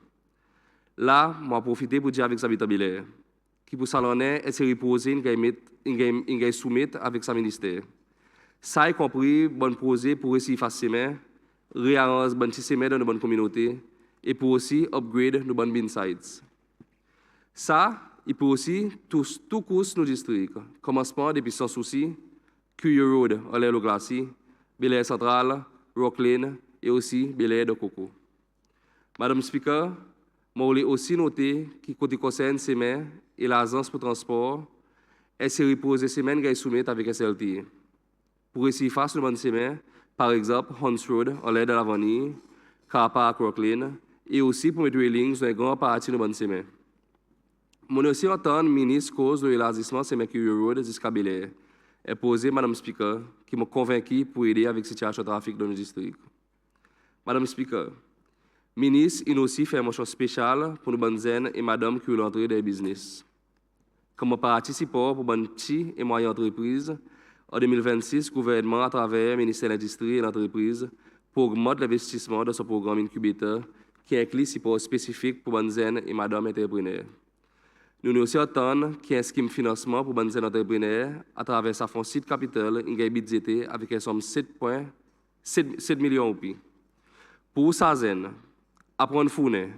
Là, moi profiter pour dire avec les habitants bilaires qui pour salonner et se reposer une soumettre avec sa ministère. Ça y compris bonne projet pour réussir facilement, réarranger bonne semaine dans une bonne communauté et pour aussi upgrade nos bonnes sites. Ça, il peut aussi tout course nos districts, commencement depuis Sans Souci, Curie Road, Olaire Glacis, Bel-Air Central, Rocklin et aussi Bel-Air de Coco. Madame Speaker, je voulais aussi noter que côté concerne semaine et l'agence pour transport, elle s'est reposée semaine qu'elle soumet avec SLT. Pour réussir face à une bonne semaine, par exemple, Hunts Road, en l'air de la Vanille, Car Park, Rocklin, et aussi pour mettre les lignes sur une grande partie de bonne semaine. Mon aussi entend le ministre cause de l'élargissement de Curie Road jusqu'à Bel-Air. Et posé Madame Speaker, qui m'a convaincu pour aider avec la situation de trafic dans le district. Madame Speaker, ministre, il aussi fait un mention spécial pour nos bonnes zen et madame qui veulent entrer dans le business. Comme participant pour bonnes petites et moyennes entreprises, en 2026, le gouvernement, à travers le ministère de l'Industrie et de l'Entreprise, pour augmenter l'investissement dans ce programme incubateur qui inclut support spécifique pour bonnes zen et madame entrepreneurs. Nous aussi attendons qu'il y ait un scheme financement pour bonnes zen entrepreneurs à travers sa fonds site capital, une budgété avec une somme 7,1 7 millions ou plus. Pour ça, apprendre fourner,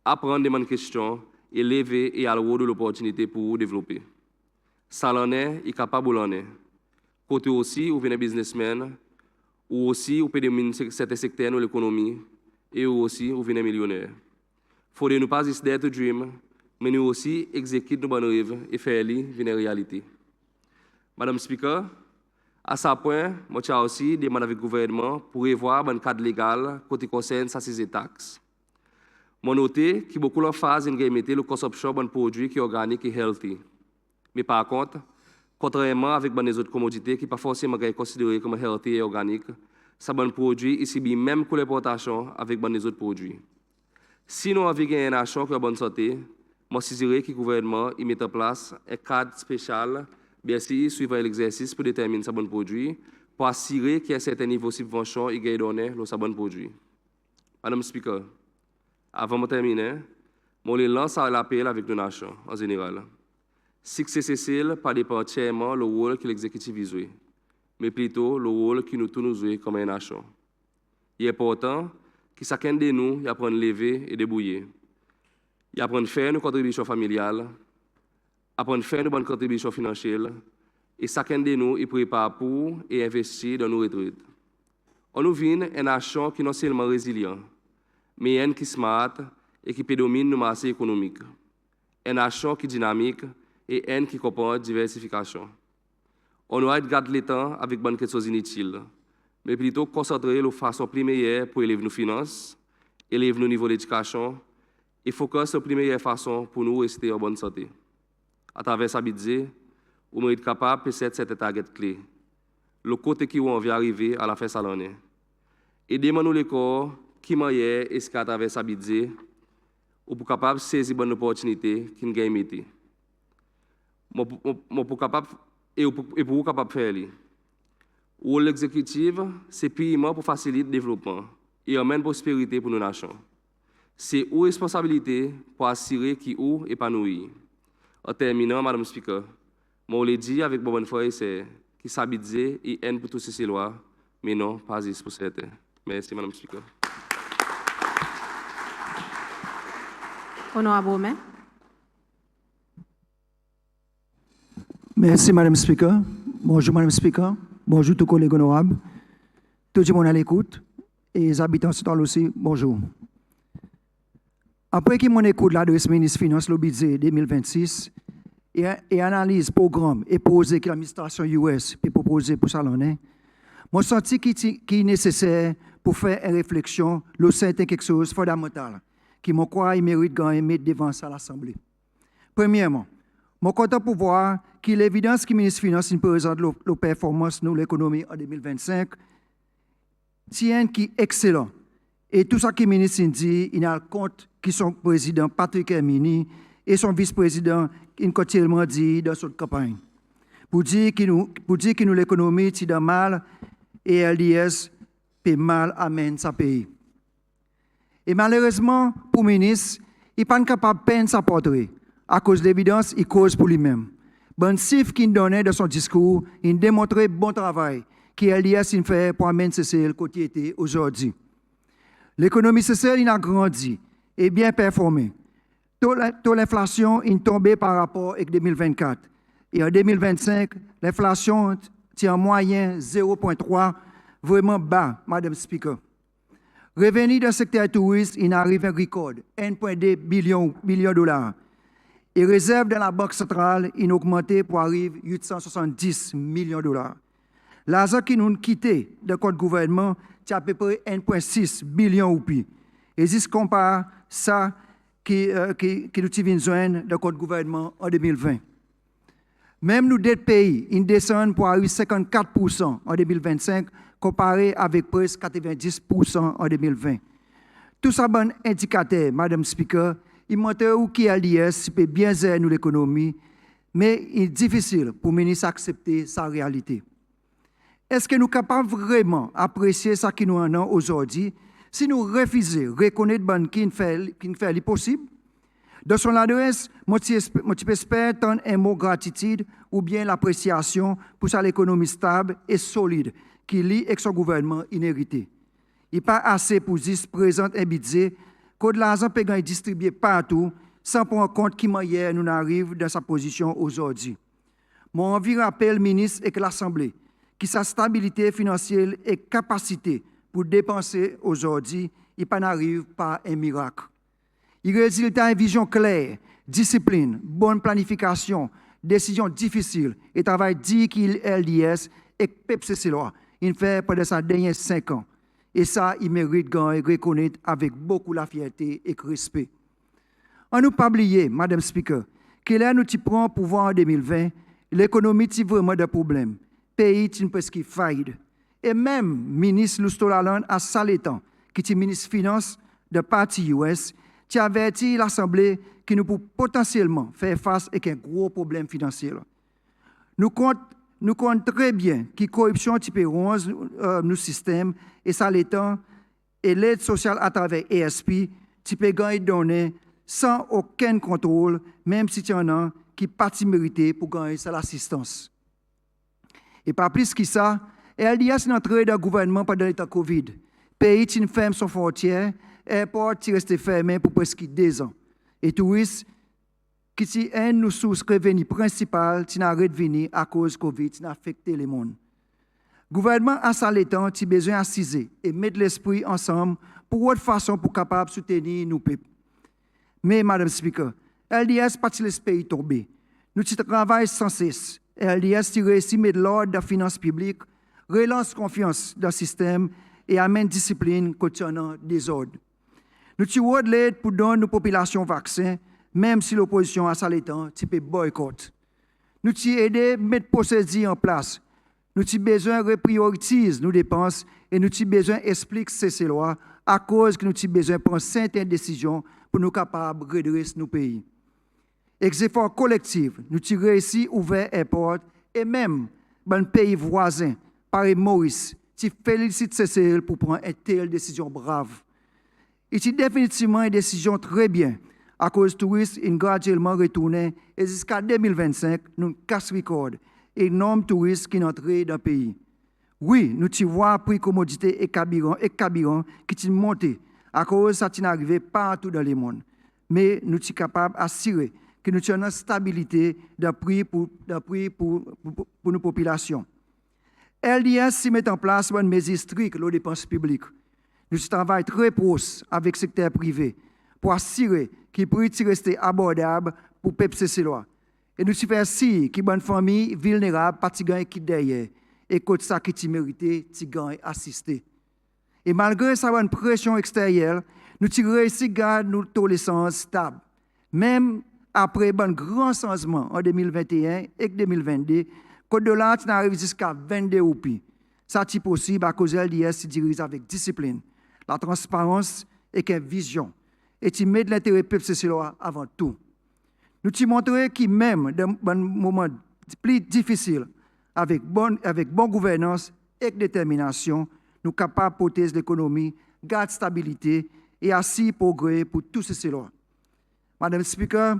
apprendre des questions, et lever et avoir de l'opportunité pour développer. Ça l'en est capable de l'en est. Côté aussi, vous venez businessman, ou aussi, vous pouvez dominer certains secteurs de l'économie, et aussi, vous venez millionnaire. Il faut nous pas juste d'être dream, mais nous aussi exécuter nos bonnes rêves et faire les venir réalité. Madame Speaker, à ce point, moi j'ai aussi demandé avec le gouvernement pour revoir un cadre légal côté concerne ces taxes. Moi noté que beaucoup de phases en mettre le consommation de produits qui sont organiques et healthy. Mais par contre, contrairement avec les autres commodités qui ne sont pas forcément considérées comme healthy et organiques, ces bons produits ici même que l'importation avec les autres produits. Si nous avons une nation qui est en bonne santé, moi suggérerais que le gouvernement mette en place un cadre spécial, bien sûr, suivant l'exercice pour déterminer ces bons produits, pour assurer qu'il y a un certain niveau de subvention et de donner ces bons produits. Madame Speaker, avant de terminer, je lance l'appel avec nos nations en général. Succès Cécile pas dépend entièrement le rôle que l'exécutif joue, mais plutôt le rôle que nous tous nous jouons comme une nation. Il est important que chacun de nous apprenne à lever et débrouiller. Il apprenne à faire nos contributions familiales, apprenne à faire nos bonnes contributions financières, et chacun de nous y prépare pour et investir dans nos retraites. On nous vient une nation qui est non seulement résiliente, mais une qui est smart et qui domine nos marchés économiques. Une nation qui est dynamique et une qui comprend la diversification. On doit garder le temps avec bonnes questions inutiles, mais plutôt concentrer de façon primaire pour élever nos finances, élever nos niveaux d'éducation et focus sur la première façon pour nous rester en bonne santé. À travers ce budget, on est capable de faire cette target clé, le côté qui on vient arriver à la fin de l'année. Aidez-nous les corps qui manière est-ce qu'à travers ce budget, on est capable de saisir bonne opportunité qui nous gagne. Pour capable de faire ça. Ou l'exécutif, c'est paiement pour faciliter le développement et amener prospérité pour nos nations. C'est une responsabilité pour assurer qu'ils sont épanouis. En terminant, Madame Speaker, je l'ai dit avec bonne foi, c'est qu'il s'habille et aide pour tous ces lois, mais non pas juste pour certains. Merci, Madame Speaker. Honorable Romain. Merci, Madame Speaker. Bonjour, Madame Speaker. Bonjour, tous les collègues honorables. Tout le monde à l'écoute. Et les habitants de aussi, bonjour. Après que mon écoute l'adresse ministre Finance le budget 2026 et analyse programme et projet que l'administration US peut proposer pour ça l'année, je senti qu'il est nécessaire pour faire une réflexion sur certaines quelque chose de fondamental qui me croit il mérite de gagner devant ça l'Assemblée. Premièrement, je suis content pour voir que l'évidence que le ministre des Finances présente la performance de l'économie en 2025 tient qui est excellent. Et tout ça que le ministre dit, il a compte que son président Patrick Hermini et son vice-président il continuellement dit dans cette campagne. Pour dire que nous l'économie est dans mal et LDS peut mal amène sa pays. Et malheureusement, pour le ministre, il n'est pas capable de peine sa portrait. À cause de l'évidence, il cause pour lui-même. Bon chiffre qu'il donnait dans son discours, il démontrait bon travail que LDS fait pour amener CCL côté aujourd'hui. L'économie CCL a grandi et bien performé. Taux l'inflation est tombé par rapport à 2024. Et en 2025, l'inflation tient en moyenne 0,3, vraiment bas, Madame Speaker. Revenu dans le secteur touriste, il arrive à un record, 1,2 billion de dollars. Et réserve dans la Banque centrale, il a augmenté pour arriver à 870 millions de dollars. L'argent qui nous a quitté de notre gouvernement, c'est à peu près 1,6 billion ou plus. Et si on compare ça qui nous avons besoin de notre gouvernement en 2020. Même nous, d'autres pays, ils descendent pour arriver à 54% en 2025, comparé avec presque 90% en 2020. Tout ça, bon indicateur, Madame Speaker, il montre où qui LDS peut bien gérer nous l'économie, mais il est difficile pour le ministre d'accepter sa réalité. Est-ce que nous sommes capables vraiment d'apprécier ce qui nous en a aujourd'hui si nous refusons de reconnaître qui ne fait l'impossible? Dans son adresse, moi, j'espère un mot gratitude ou bien l'appréciation pour ça l'économie stable et solide qui lie avec son gouvernement inhérité. Il n'est pas assez pour juste présenter un budget que de l'argent peut être distribué partout sans prendre en compte qui hier nous arrive dans sa position aujourd'hui. Mon envie rappelle le ministre et que l'Assemblée qui sa stabilité financière et capacité pour dépenser aujourd'hui, il n'arrive pas un miracle. Il résulte une vision claire, discipline, bonne planification, décision difficile et travail dit qu'il LDS et PEPCC. Il fait pendant ces derniers 5 ans. Et ça, il mérite de reconnaître avec beaucoup de fierté et de respect. On ne pas oublier, Madame Speaker, que là, nous prenons pouvoir en 2020, l'économie a vraiment des problèmes. Le pays est presque faillite. Et même le ministre Lustolaland à Saletan, qui est ministre des Finances de parti US, qui a averti l'Assemblée que nous pouvons potentiellement faire face à un gros problème financier. Nous comptons très bien que la corruption type 11 nous système et Saletan et l'aide sociale à travers ESP type gagner données sans aucun contrôle, même si il y en a qui partent mériter pour gagner l'assistance. Et pas plus que ça, LDS est entré dans le gouvernement pendant l'état COVID. Le pays est ferme son frontière, l'aéroport est resté fermé pour presque 2 ans. Et touristes, qui sont une de nos sources de revenus principales, qui n'arrêtent de venir à cause de COVID, qui a affecté le monde. Le gouvernement a sa temps, a besoin d'assiser et mettre l'esprit ensemble pour autre façon pour capable soutenir nos peuples. Mais, Madame Speaker, LDS pas laisse pays tomber. Nous travaillons sans cesse. LDS réussit à mettre l'ordre de la finance publique, relance confiance dans le système et amène discipline concernant des ordres. Nous tirons de l'aide pour donner nos populations vaccins, même si l'opposition a sa temps, type boycott. Nous avons aidé à mettre procédures en place. Nous avons besoin de reprioriser nos dépenses et nous avons besoin d'expliquer ces lois à cause que nous avons besoin de prendre certaines décisions pour nous capables de redresser nos pays. Avec des efforts collectifs, nous avons réussi à ouvrir les portes et même dans le pays voisin, par Maurice, qui félicite CCL pour prendre une telle décision brave. Et c'est définitivement une décision très bien, à cause des touristes ont graduellement retourné et jusqu'à 2025, nous cassons le record et nombre de touristes qui sont entrés dans le pays. Oui, nous voyons le prix commodité et carburant qui sont montés à cause de ça qui est arrivé partout dans le monde. Mais nous sommes capables d'assurer que nous avons une stabilité de prix pour nos populations. LDS s'y met en place une mesure stricte aux dépenses publiques. Nous travaillons très proche avec le secteur privé pour assurer que le prix reste abordable pour les PEPCC. Et nous faisons ainsi que les bonnes familles vulnérables ne gagnent pas derrière et que ça qui mérite, tu gagnes assister. Et malgré ça, une pression extérieure, nous avons réussi à garder nos taux d'essence stables. Même après un grand changement en 2021 et 2022, le dollar arrive jusqu'à 22 roupies. Ça est possible à cause de LDS se dirige avec discipline, la transparence et une vision. Et tu mets de l'intérêt PEPCC avant tout. Nous te montrons que même dans un moment plus difficile, avec bonne gouvernance et détermination, nous sommes capables de protéger l'économie, garder stabilité et assis progrès pour tous ces lois. Madame le Speaker,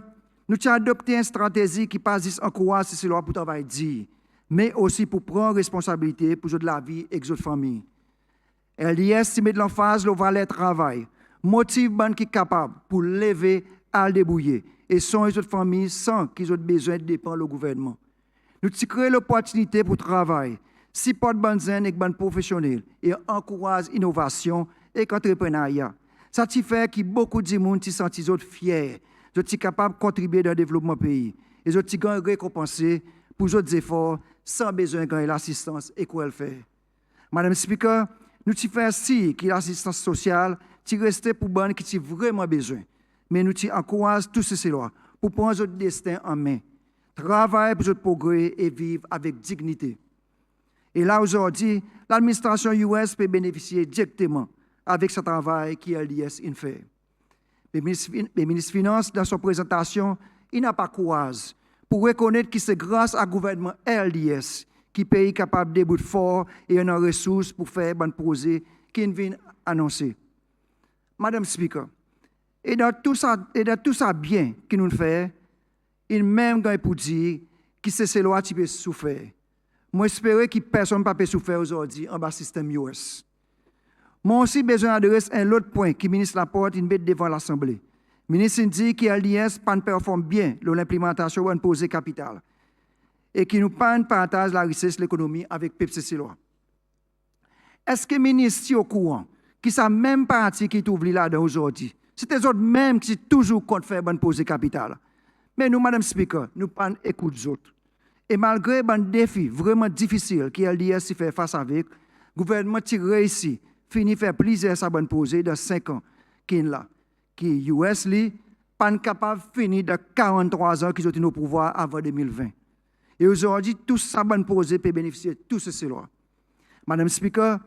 nous avons adopté une stratégie qui pas juste encourager ces lois pour travailler dire, mais aussi pour prendre responsabilité pour la vie et les familles. LDS met de l'emphase le valet travail, motive les gens qui sont capables pour lever à débrouiller et sont les autres familles sans qu'ils aient besoin de dépendre du gouvernement. Nous créons l'opportunité pour travailler, supporter les bonnes jeunes et les bonnes professionnels et encourager l'innovation et l'entrepreneuriat. Ça fait que beaucoup de gens se sentent fiers, ils sont capables de contribuer dans le développement du pays et ils sont récompensés pour leurs efforts sans besoin de l'assistance et quoi faire. Madame le Speaker, nous faisons ainsi que l'assistance sociale reste pour les gens qui ont vraiment besoin. Mais nous encourageons tous ces lois pour prendre notre destin en main, travailler pour notre progrès et vivre avec dignité. Et là, aujourd'hui, l'administration US peut bénéficier directement avec ce travail qui LDS fait. Le ministre des Finances, dans son présentation, il n'a pas courage pour reconnaître que c'est grâce au gouvernement LDS qui pays capable de débouter fort et une ressources pour faire un projet qu'il vient annoncer. Madame Speaker, et dans tout ça bien que nous faisons, il même gagne pour dire que c'est ces lois qui peuvent souffrir. Moi, j'espère que personne ne peut souffrir aujourd'hui en bas système US. Moi aussi, besoin d'adresser un autre point qui le ministre Laporte met devant l'Assemblée. Le ministre dit que LDS ne performe bien l'implémentation de posé capital et qui nous pas partage la richesse de l'économie avec PepsiCo. Est-ce que le ministre est au courant que c'est la même partie qui est ouverte là-dedans aujourd'hui? C'est eux autres mêmes qui sont toujours contre faire bon posé capital. Mais nous, Madame Speaker, nous pas écoute les autres. Et malgré un défi vraiment difficile que LDS fait face avec, le gouvernement a réussi, fini faire plusieurs bonnes posées dans 5 ans qui est là. Qui US n'est pas capable de finir de 43 ans qu'ils ont été au pouvoir avant 2020. Et aujourd'hui, tous ces bonnes posées peuvent bénéficier de tout ceci là. Madame Speaker,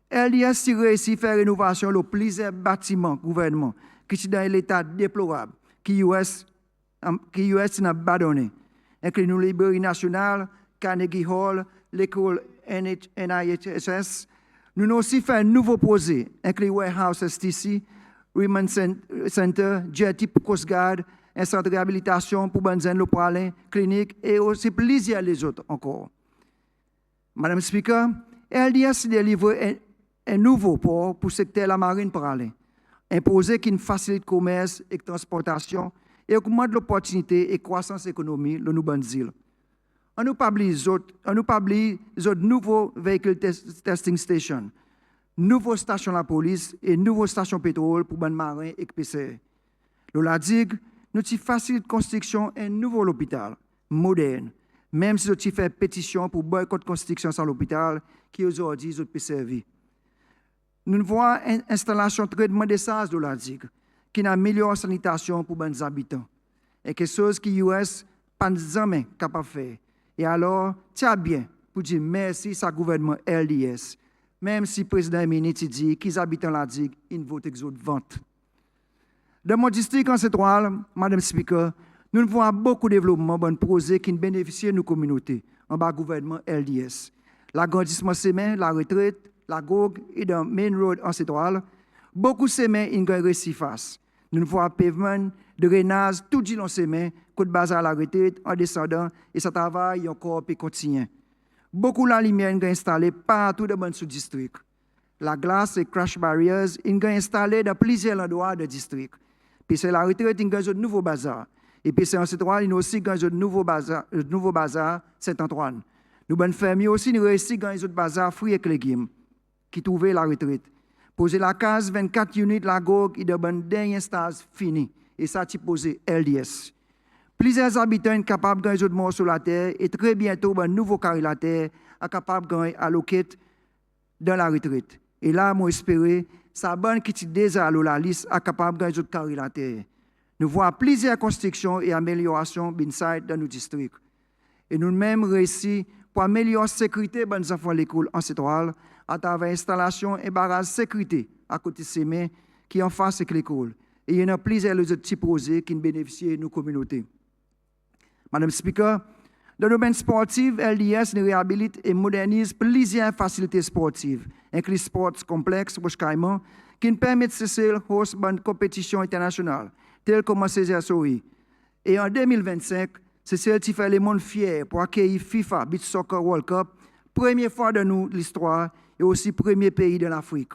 LDS a réussi à faire rénovation de plusieurs bâtiments gouvernement qui sont dans l'état déplorable, qui US n'a abandonné. Inclut nous Librairie nationale, Carnegie Hall, l'école NIHSS. Nous avons aussi fait un nouveau projet, inclut Warehouse STC, Women's Center, Jetty pour Coast Guard, un centre de réhabilitation pour Benzen Lopalin, clinique et aussi plusieurs les autres encore. Madame Speaker, LDS délivre un nouveau port pour le secteur de la marine pour aller, imposé qui facilite le commerce et la transportation et augmente l'opportunité et croissance économique de nos bonnes îles. On nous publie les autres nouveaux véhicules testing stations, nouveaux stations de la police et nouveaux stations de pétrole pour les marins et PCR. La digue, nous facilite la construction d'un nouveau hôpital moderne, même si nous fait pétition pour boycott la construction sans l'hôpital qui aujourd'hui peut servir. Nous voyons une installation de traitement des SAS de la digue qui améliore la sanitation pour les habitants. Et quelque chose que US n'a jamais capable de faire. Et alors, tiens bien pour dire merci à ce gouvernement LDS, même si le président Miniti dit qu'ils habitent dans la digue, ils votent exode vente. Dans mon district en Central, Madame Speaker, nous voyons beaucoup de développements, de projets qui bénéficient de nos communautés en bas gouvernement LDS. L'agrandissement sémin, la retraite, la GOG et dans Main Road en Central, beaucoup de sémins ont réussi face. Nous voyons pavement, drainage, tout le long sémin, côte bazar à la retraite, en descendant, et ça travaille encore et continue. Beaucoup de la lumière sont installée partout dans le sous-district. La glace et crash barriers sont installées dans plusieurs endroits du district. Puis c'est la retraite, il y a un nouveau bazar. Et puis c'est en Central, il y a aussi un nouveau bazar Saint-Antoine. Nous, bonnes familles aussi, nous réussissons dans un autre bazar fruits et légumes qui trouvaient la retraite. Poser la case 24 units la GOG et de bon dernier stage fini. Et ça, tu poses LDS. Plusieurs habitants sont capables de gagner morts sur la terre et très bientôt, un nouveau carré la terre est capable de gagner alloqué dans la retraite. Et là, moi, espérer, ça bonne qui est déjà la liste est capable de gagner carré la terre. Nous voyons plusieurs constructions et améliorations dans nos districts. Et nous même réussi pour améliorer la sécurité de nos enfants à l'école en Central à travers l'installation et barrage de sécurité à côté de ces mains qui en face de l'école. Et il y a plusieurs autres petits projets qui bénéficient de nos communautés. Madame Speaker, dans le domaine sportif, LDS réhabilite et modernise plusieurs facilités sportives, incluant sports complexes pour Caïman, qui permettent de cesser host de compétitions internationales, telles comme CSOI. Et en 2025, c'est celle qui fait le monde fier pour accueillir FIFA Beach Soccer World Cup, première fois de l'histoire et aussi premier pays de l'Afrique.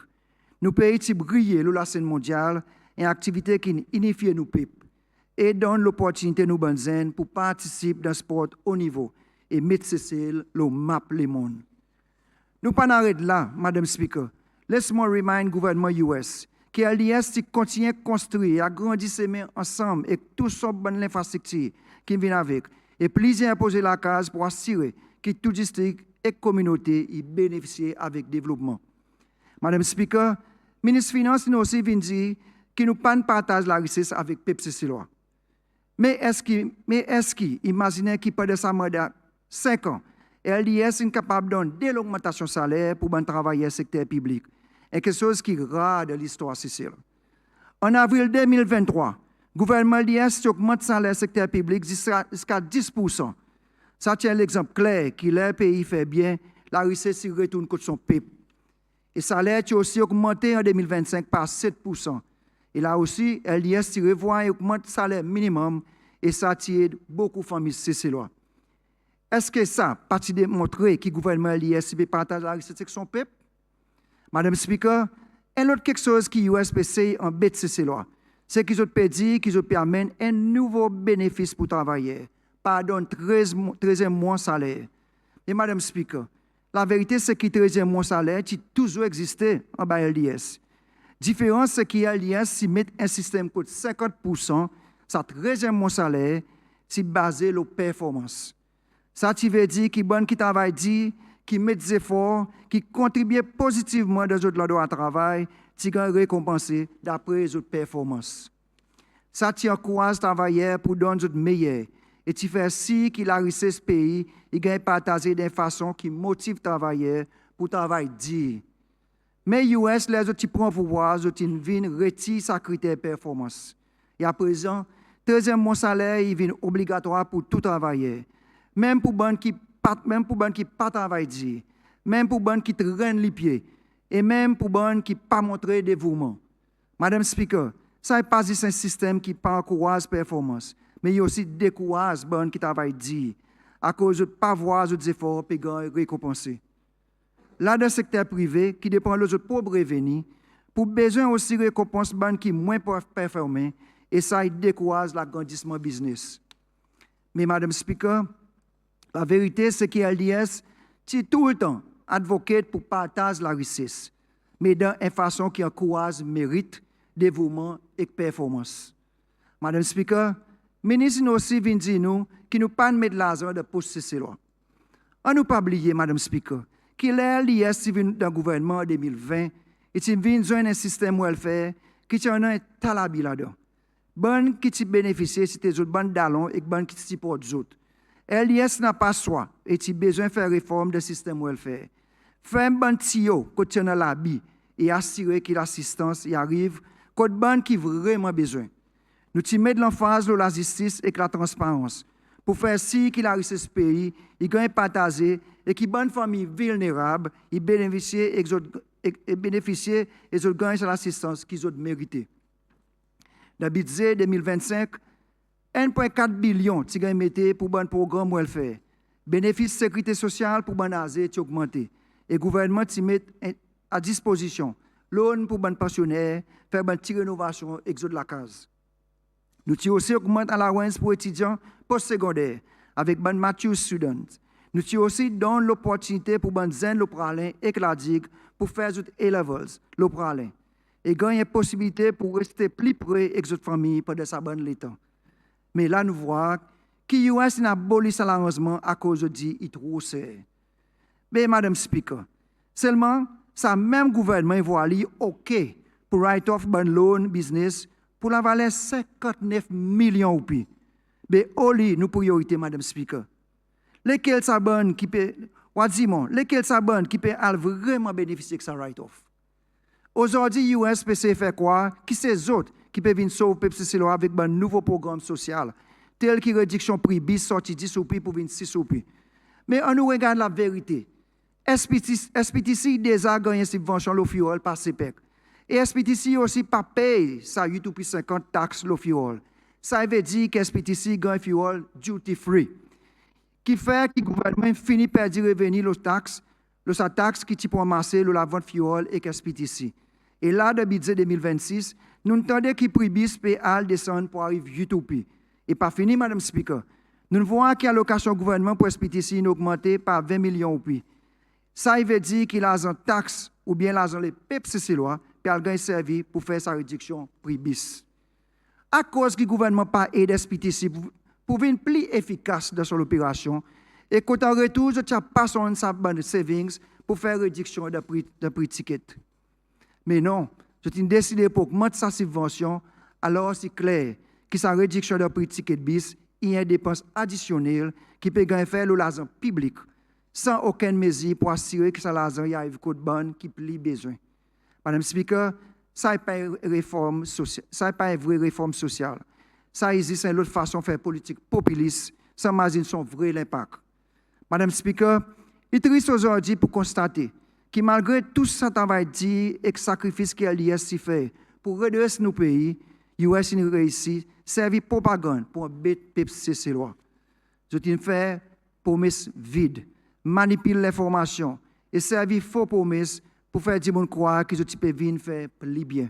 Nous pays qui brillent sur la scène mondiale et activité qui unifie nos peuples et donne l'opportunité à nos bonnes pour participer dans le sport haut niveau et mettre celle le map le monde. Nous pas arrêter là, Madame Speaker. Laisse-moi remind le gouvernement US que LDS continue à construire et à grandir ses mains ensemble et tout ce bonne infrastructure qui vient avec. Et plusieurs poser la case pour assurer que tout district et communauté y bénéficient avec développement. Madame Speaker, ministre des Finances nous aussi vient dire que nous ne partageons pas la richesse avec PepsiCo. Mais est-ce qu'il imagine qu'il pendant sa mandat 5 ans, LDS est capable de donner dès l'augmentation de salaire pour les travailleurs du secteur public? Et quelque chose qui est rare de l'histoire Sicile. En avril 2023, le gouvernement LDS augmente le salaire du secteur public jusqu'à 10%. Ça tient l'exemple clair que le pays fait bien, la richesse retourne contre son peuple. Et le salaire a aussi augmenté en 2025 par 7%. Et là aussi, LDS revoit et augmente le salaire minimum et ça tire beaucoup de familles siciliennes. Est-ce que ça, partie de montrer que le gouvernement l'ISP partage la richesse avec son peuple? Madame Speaker, et l'autre quelque chose qui USPC en bête ces lois, c'est qu'ils ont dit qu'ils ont permis un nouveau bénéfice pour travailler, pardon, 13e mois salaire. Et Madame Speaker, la vérité c'est que 13e mois salaire qui toujours existé en bas LDS. Différence c'est qu'il y a LDS si met un système coûte 50%, ça 13e mois salaire, c'est basé sur la performance. Ça veut dire que bon qui travaille dit, qui met des efforts, qui contribue positivement dans le droit de travail, qui gagne récompensé d'après les autres performances. Ça encourage les travailleurs pour donner le meilleur. Et tu fais si qu'il a richesse ce pays, il gagne partager d'une façon qui motive les travailleurs pour travailler dit. Mais US, les autres qui prennent pouvoir, les autres viennent retirer sa critère de performance. Et à présent, 13e mois salaire, il vient obligatoire pour tout travailleur. Même pour les qui pas travaillent, même pour les qui traînent les pieds, et même pour les qui pas montré dévouement. Madame Speaker, ça n'est pas un système qui pas encourage la performance, mais il aussi décourage les qui travaillent à cause de ne pas voir les efforts et récompensés. Là, dans le secteur privé, qui dépend de leurs propres revenus, pour besoin aussi récompenser les qui moins performés, et ça décourage l'agrandissement business. Mais Madame Speaker, la vérité, c'est que LDS, c'est tout le temps advocate pour partager la richesse, mais dans une façon qui encourage mérite, dévouement et performance. Madame Speaker, le ministre aussi vient dire nous qu'il nous pas mettre l'argent de poster ces lois. On ne pas oublier, Madame Speaker, qu'il est LDS qui vient dans le gouvernement en 2020 et qui vient joindre un système welfare qui en a un talabi là-dedans. Bon qui bénéficie, c'est des autres bonnes d'allons et bon qui supportent les autres. LDS n'a pas choix et il a besoin de faire réforme du système welfare. Faire un bon tuyau côté dans la vie et assurer que l'assistance y arrive côté bon qui vraiment besoin. Nous y mettons l'emphase sur la justice et la transparence pour faire si qu'il a richesse pays, il gagne partagé et que bonne famille vulnérable, il bénéficie et ils gagnent l'assistance qu'ils ont mérité. Dans le budget 2025, 1,4 billion qui ont mis pour un programme welfare. Bénéfice sécurité sociale pour ban âgé qui augmenté. Et le gouvernement qui met à disposition loan pour ban pensionnaires, faire une petite rénovation exode la case. Nous avons aussi augmenté l'allowance pour étudiants postsecondaires avec ban mature students. Nous avons aussi donné l'opportunité pour ban zen l'opralin et la digue pour faire des A-levels l'opralin. Et gagner une possibilité pour rester plus près de notre famille pendant sa bonne l'état. Mais là, nous voyons que US n'a aboli ça l'arrangement à cause de dit il trop serré. Mais Madame Speaker, seulement, ça même gouvernement voit li OK pour write-off bon loan business pour la valeur 59 millions ou plus. Mais oli nous priorité Madame Speaker. Lesquels ça bon qui peut lesquels ça bon qui peut vraiment bénéficier de ça write-off. Aujourd'hui, USPC fait quoi? Qui c'est les autres qui peuvent venir sauver PPCC avec un nouveau programme social, tel que réduction prix bis sorti 10 ou plus pour 26 ou plus. Mais on nous regarde la vérité. SPTC déjà gagné une subvention au fuel par CPEC. Et SPTC aussi pas paye ça 8 ou plus 50 taxes au fuel. Ça veut dire que SPTC gagne fuel duty free. Qui fait que le gouvernement finit par perdre revenus aux taxes, sa taxe qui peut ramasser la vente fuel et SPTC. Et là, dans le budget 2026, nous entendons que le prix bis peut descendre pour arriver à utopie. Et pas fini, Madame Speaker. Nous voyons que l'allocation gouvernement pour SPTC a augmenté par 20 millions ou plus. Ça veut dire qu'il a une taxe ou bien l'argent les PPCC loi, puis il a servi pour faire sa réduction prix bis. À cause que le gouvernement n'a pas aidé SPTC pour être plus efficace dans son opération, et quand on retourne, je n'ai pas son savings pour faire réduction de prix ticket. Mais non, je t'ai décidé pour augmenter sa subvention, alors c'est clair que sa réduction de prix ticket bis, il y a une dépense additionnelle qui peut faire l'argent public sans aucune mesure pour assurer que l'argent y arrive au bon qui plus besoin. Madame Speaker, ça n'est pas une réforme sociale, ça n'est pas une vraie réforme sociale. Ça existe une autre façon de faire politique populiste sans imaginer son vrai impact. Madame Speaker, il est triste aujourd'hui pour constater que malgré tout ce travail dit et le sacrifice que l'IS fait pour redresser nos pays, l'US a réussi à servir propagande pour un bête PPCC loi. Je tiens à faire promesses vides, manipule l'information et servir faux promesses pour faire des gens croire qu'ils peuvent venir faire plus bien.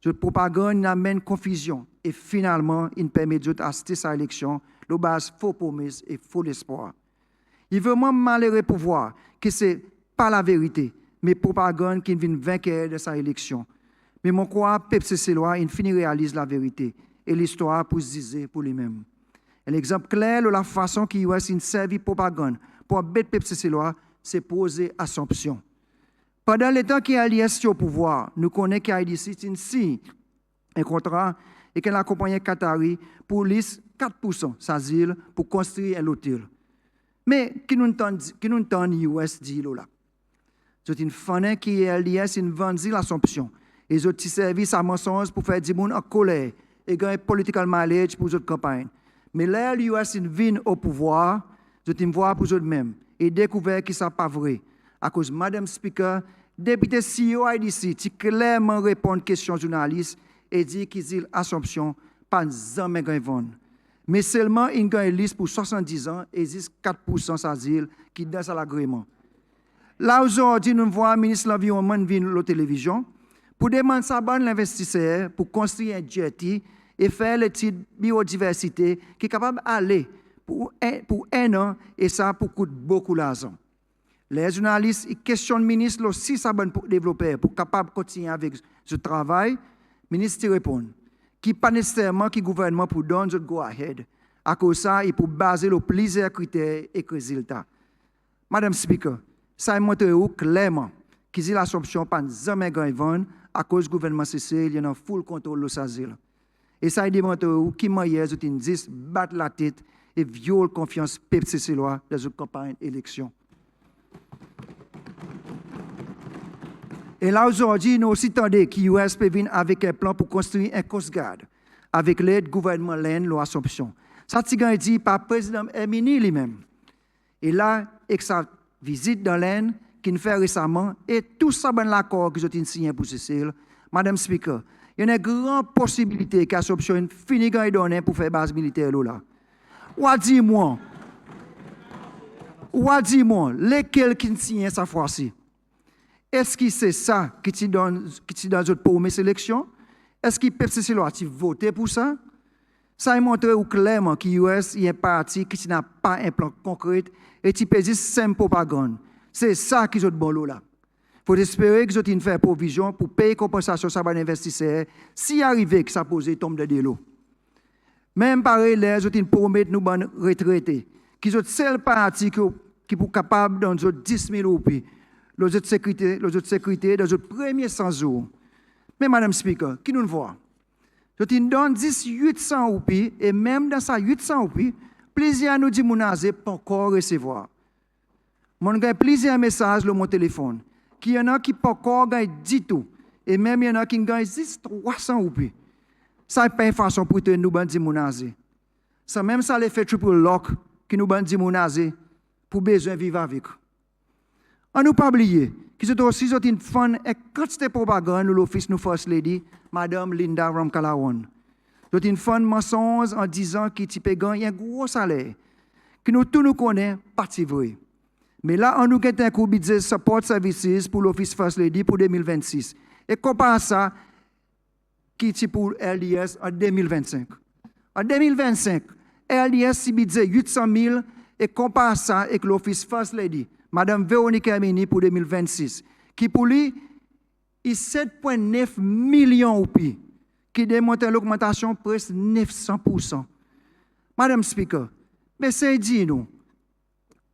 Cette propagande amène confusion et finalement, il permet d'assister à cette élection, le base faux promesses et faux espoir. Il veut vraiment malheureux pour voir que ce n'est pas la vérité, mais propagande qui vient vainqueur de sa élection. Mais mon croix, peuple célois, il finit réalise la vérité et l'histoire pour se dire pour lui-même. Un exemple clair de la façon qui US une servie propagande pour embêter peuple célois, c'est poser assumption. Pendant le temps qu'il est au pouvoir, nous connaissons qu'Haïti signe un contrat et qu'elle accompagne Qatari pour liste 4% sa île pour construire un hôtel. Mais qui nous entend US dit là? C'est une fan qui est LDS, une vendue l'assumption. Et ils ont servi à mensonge pour faire des gens en colère et gagner political mileage pour cette campagne. Mais là, l'US vient au pouvoir, ils voient pour eux-mêmes et découvert que ce n'est pas vrai. À cause de Madame Speaker, député CEO IDC, qui clairement répond aux questions journalistes et dit qu'ils ont l'assumption pas jamais gagné. Mais seulement une liste pour 70 ans et 4% s'asile qui dans l'agrément. Là aujourd'hui, nous voyons le ministre de l'Environnement venir à la télévision pour demander à l'investisseur pour construire un jetty et faire l'étude biodiversité qui est capable d'aller pour un an et ça pour coûter beaucoup d'argent. Les journalistes questionnent le ministre si ça bon pour développer pour capable continuer avec ce travail. Le ministre répond qui pas nécessairement qui gouvernement pour donner le go ahead. À cause de ça, il faut baser le plusieurs critères et résultats. Madame Speaker, ça montre clairement qu'ils ont l'assumption pas jamais gagné à cause du gouvernement CC, il y a un full contrôle de sa île. Et ça démontre qui moyen ils disent battre la tête et violent confiance peuple célois dans une campagne d'élection. Et là aujourd'hui, nous aussi attendons que l'US peut venir avec un plan pour construire un Coast Guard avec l'aide du gouvernement l'Inde, l'Assomption. Ça a dit par le président Emini lui-même. Et là, avec sa visite dans l'Inde qu'il fait récemment, et tout ça, ben l'accord que j'ai signé pour Cécile, Madame Speaker, il y a une grande possibilité que l'Assomption finisse de donner pour faire base militaire là. Ou dis-moi, lesquels qui signent cette fois-ci? Est-ce que c'est ça qui te donne notre première sélection? Est-ce que le peuple a voté pour ça? Ça montre clairement que l'US est un parti qui n'a pas un plan concret et qui peut dire simple propagande. C'est ça qui est bon là. Il faut espérer que vous ayez fait provision pour payer compensation à l'investisseur si arrivé que ça pose tombe de l'eau. Même pareil, vous avez promis nous bonnes retraités, qui sont le seul parti qui est capable de donner 10 000 roupies. Les autres sécurités, dans le premier 100 jours. Mais Madame Speaker, qui nous voit? Je te donne 800 roupies, et même dans ces 800 roupies, plusieurs nous disent que pas encore recevoir. Mon gars, plusieurs messages sur mon téléphone, qu'il y en a qui pas encore gagné du tout, et même il y en a qui gagnent 300 roupies. Ça n'est pas une façon pour nous dire ça même ça les fait triple lock qui nous dit pour besoin de vivre avec. On ne pas oublier que c'est aussi une fan et quantité de propagande de l'office de First Lady, Madame Linda Ramkalawan. C'est une fan mensonge en disant qu'il peut gagner un gros salaire, que nous tous nous connaissons, pas vrai. Mais là, on nous a un coup budget support services pour l'office First Lady pour 2026. Et compare ça, qui est pour LDS en 2025. En 2025, LDS budget 800 000 et compare ça avec l'office First Lady. Madame Véronique Hermini pour 2026, qui pour lui est 7,9 millions de roupies, qui démontre l'augmentation presque 900%. Madame Speaker, mais c'est dit nous,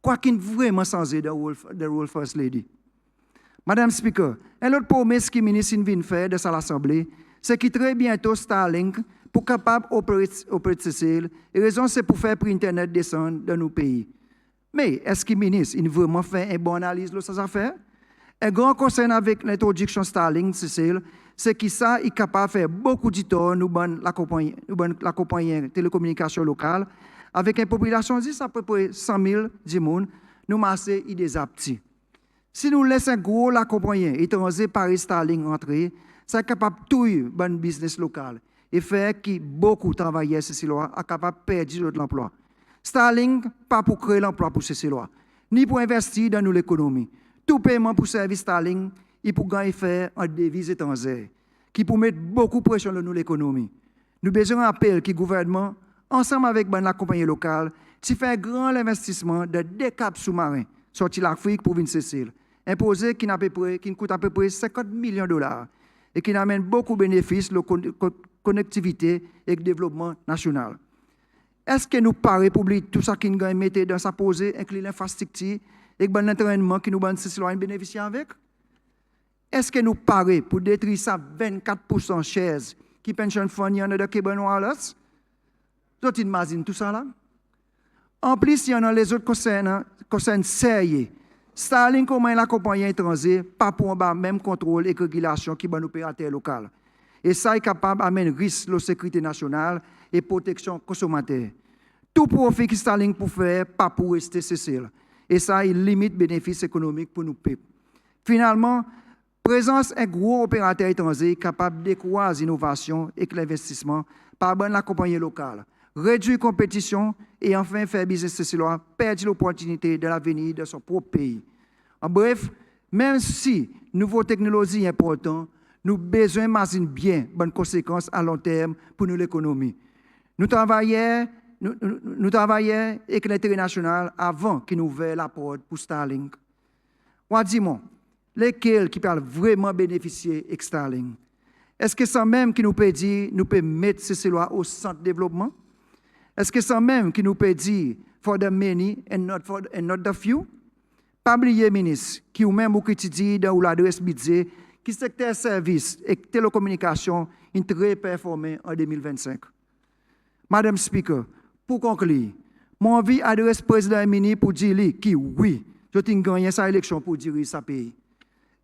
quoi qu'il vraiment changé de rôle First Lady. Madame Speaker, une autre promesse que le ministre vient de faire de l'Assemblée, c'est que très bientôt Starlink pour capable d'opérer Cécile, et raison c'est pour faire pour Internet descendre dans nos pays. Mais est-ce que le ministre il vraiment fait une bonne analyse de ces affaires? Un grand concern avec l'introduction Starlink, c'est que ça est capable de faire beaucoup de temps nous la compagnie télécommunication locale avec une population de à peu près 100 000 personnes, nous massons des aptis. Si nous laissons gros la compagnie étranger par Starlink entrer, c'est capable de tout bon business local et faire que beaucoup de travailleurs sont capables de perdre de l'emploi. Starlink, pas pour créer l'emploi pour ces lois, ni pour investir dans l'économie. Tout paiement pour service Starlink, il pour gagner faire en devises étrangères, qui pour mettre beaucoup de pression sur l'économie. Nous avons besoin d'un appel qui le gouvernement, ensemble avec la compagnie locale, qui fait un grand investissement de 2 câbles sous-marins sortis de l'Afrique pour Ville-Cécile, imposé qui coûte à peu près 50 millions de dollars et qui amène beaucoup de bénéfices de la connectivité et le développement national. Est-ce que nous parlons pour tout ça qui nous a mis dans sa posée, inclure l'infrastructure et l'entraînement qui nous donne ces citoyens bénéficier avec? Est-ce que nous parlons pour détruire ça 24% chaises qui pension fund en de Québec Wallace? Vous imaginez tout ça là? En plus, il y en a les autres concernent sérieux. Starlink, comment la compagnie étrangère, pas pour avoir même contrôle et régulation qui nos opérateurs locaux. Et ça est capable d'amener risque de la sécurité nationale et protection consommateur. Tout profit que Starlink pour faire, pas pour rester cessé. Et ça, il limite bénéfices économiques pour nous peuples. Finalement, présence d'un gros opérateur étranger capable de décroître l'innovation et l'investissement par la compagnie locale, réduire la compétition et enfin faire business cécilois perdre l'opportunité de l'avenir de son propre pays. En bref, même si nouvelles technologies sont importantes, nous avons besoin de machines bien, bonnes conséquences à long terme pour nous l'économie. Nous travaillons avec l'intérêt national avant qu'ils nous ouvrent la porte pour Starlink. Dis-moi, lesquels qui peuvent vraiment bénéficier de Starlink? Est-ce que c'est même qui nous peut dire nous pouvons mettre ces lois au centre de développement? Est-ce que c'est même qui nous peut dire for the many and not the few? Pas oublier, ministre, qui ou même qui dit dans l'adresse budget, qui secteur services et télécommunications est très performant en 2025. Madame Speaker, pour conclure, mon envie adresse président et ministre pour dire qui oui, je t'ai gagné sa élection pour diriger sa pays.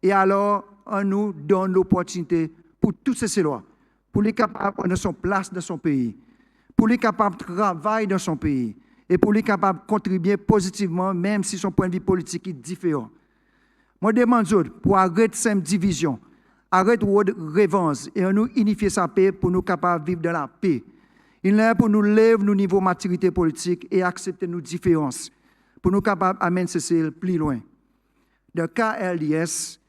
Et alors, on nous donne l'opportunité pour tous ces lois, pour les capables de son place dans son pays, pour les capables de travailler dans son pays et pour les capables de contribuer positivement, même si son point de vue politique est différent. Moi, je demande pour arrêter cette division, arrêter de revanche et nous unifier sa paix pour nous capables de vivre dans la paix. Il est pour nous lever nos niveaux de maturité politique et accepter nos différences, pour nous capables d'amener Cécile plus loin. De KLDS,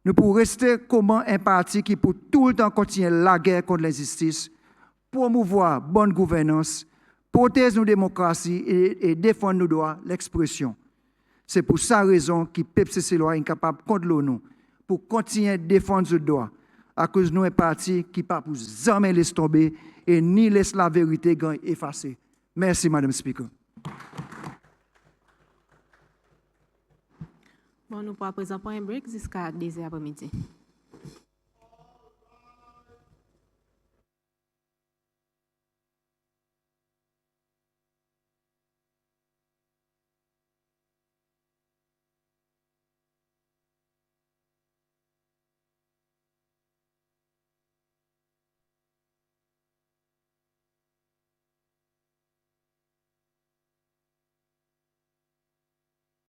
nous pouvons rester comme un parti qui pour tout le temps continuer la guerre contre l'injustice, promouvoir bonne gouvernance, protéger nos démocraties et défendre nos droits, l'expression. C'est pour sa raison que peuple cécilois est incapable contre nous pour continuer à défendre ce droit à cause de nous un parti qui pas pour jamais laisser tomber et ni laisse la vérité effacer. Merci, Madame Speaker. Bon, nous pourrons présenter un break jusqu'à 10h après-midi.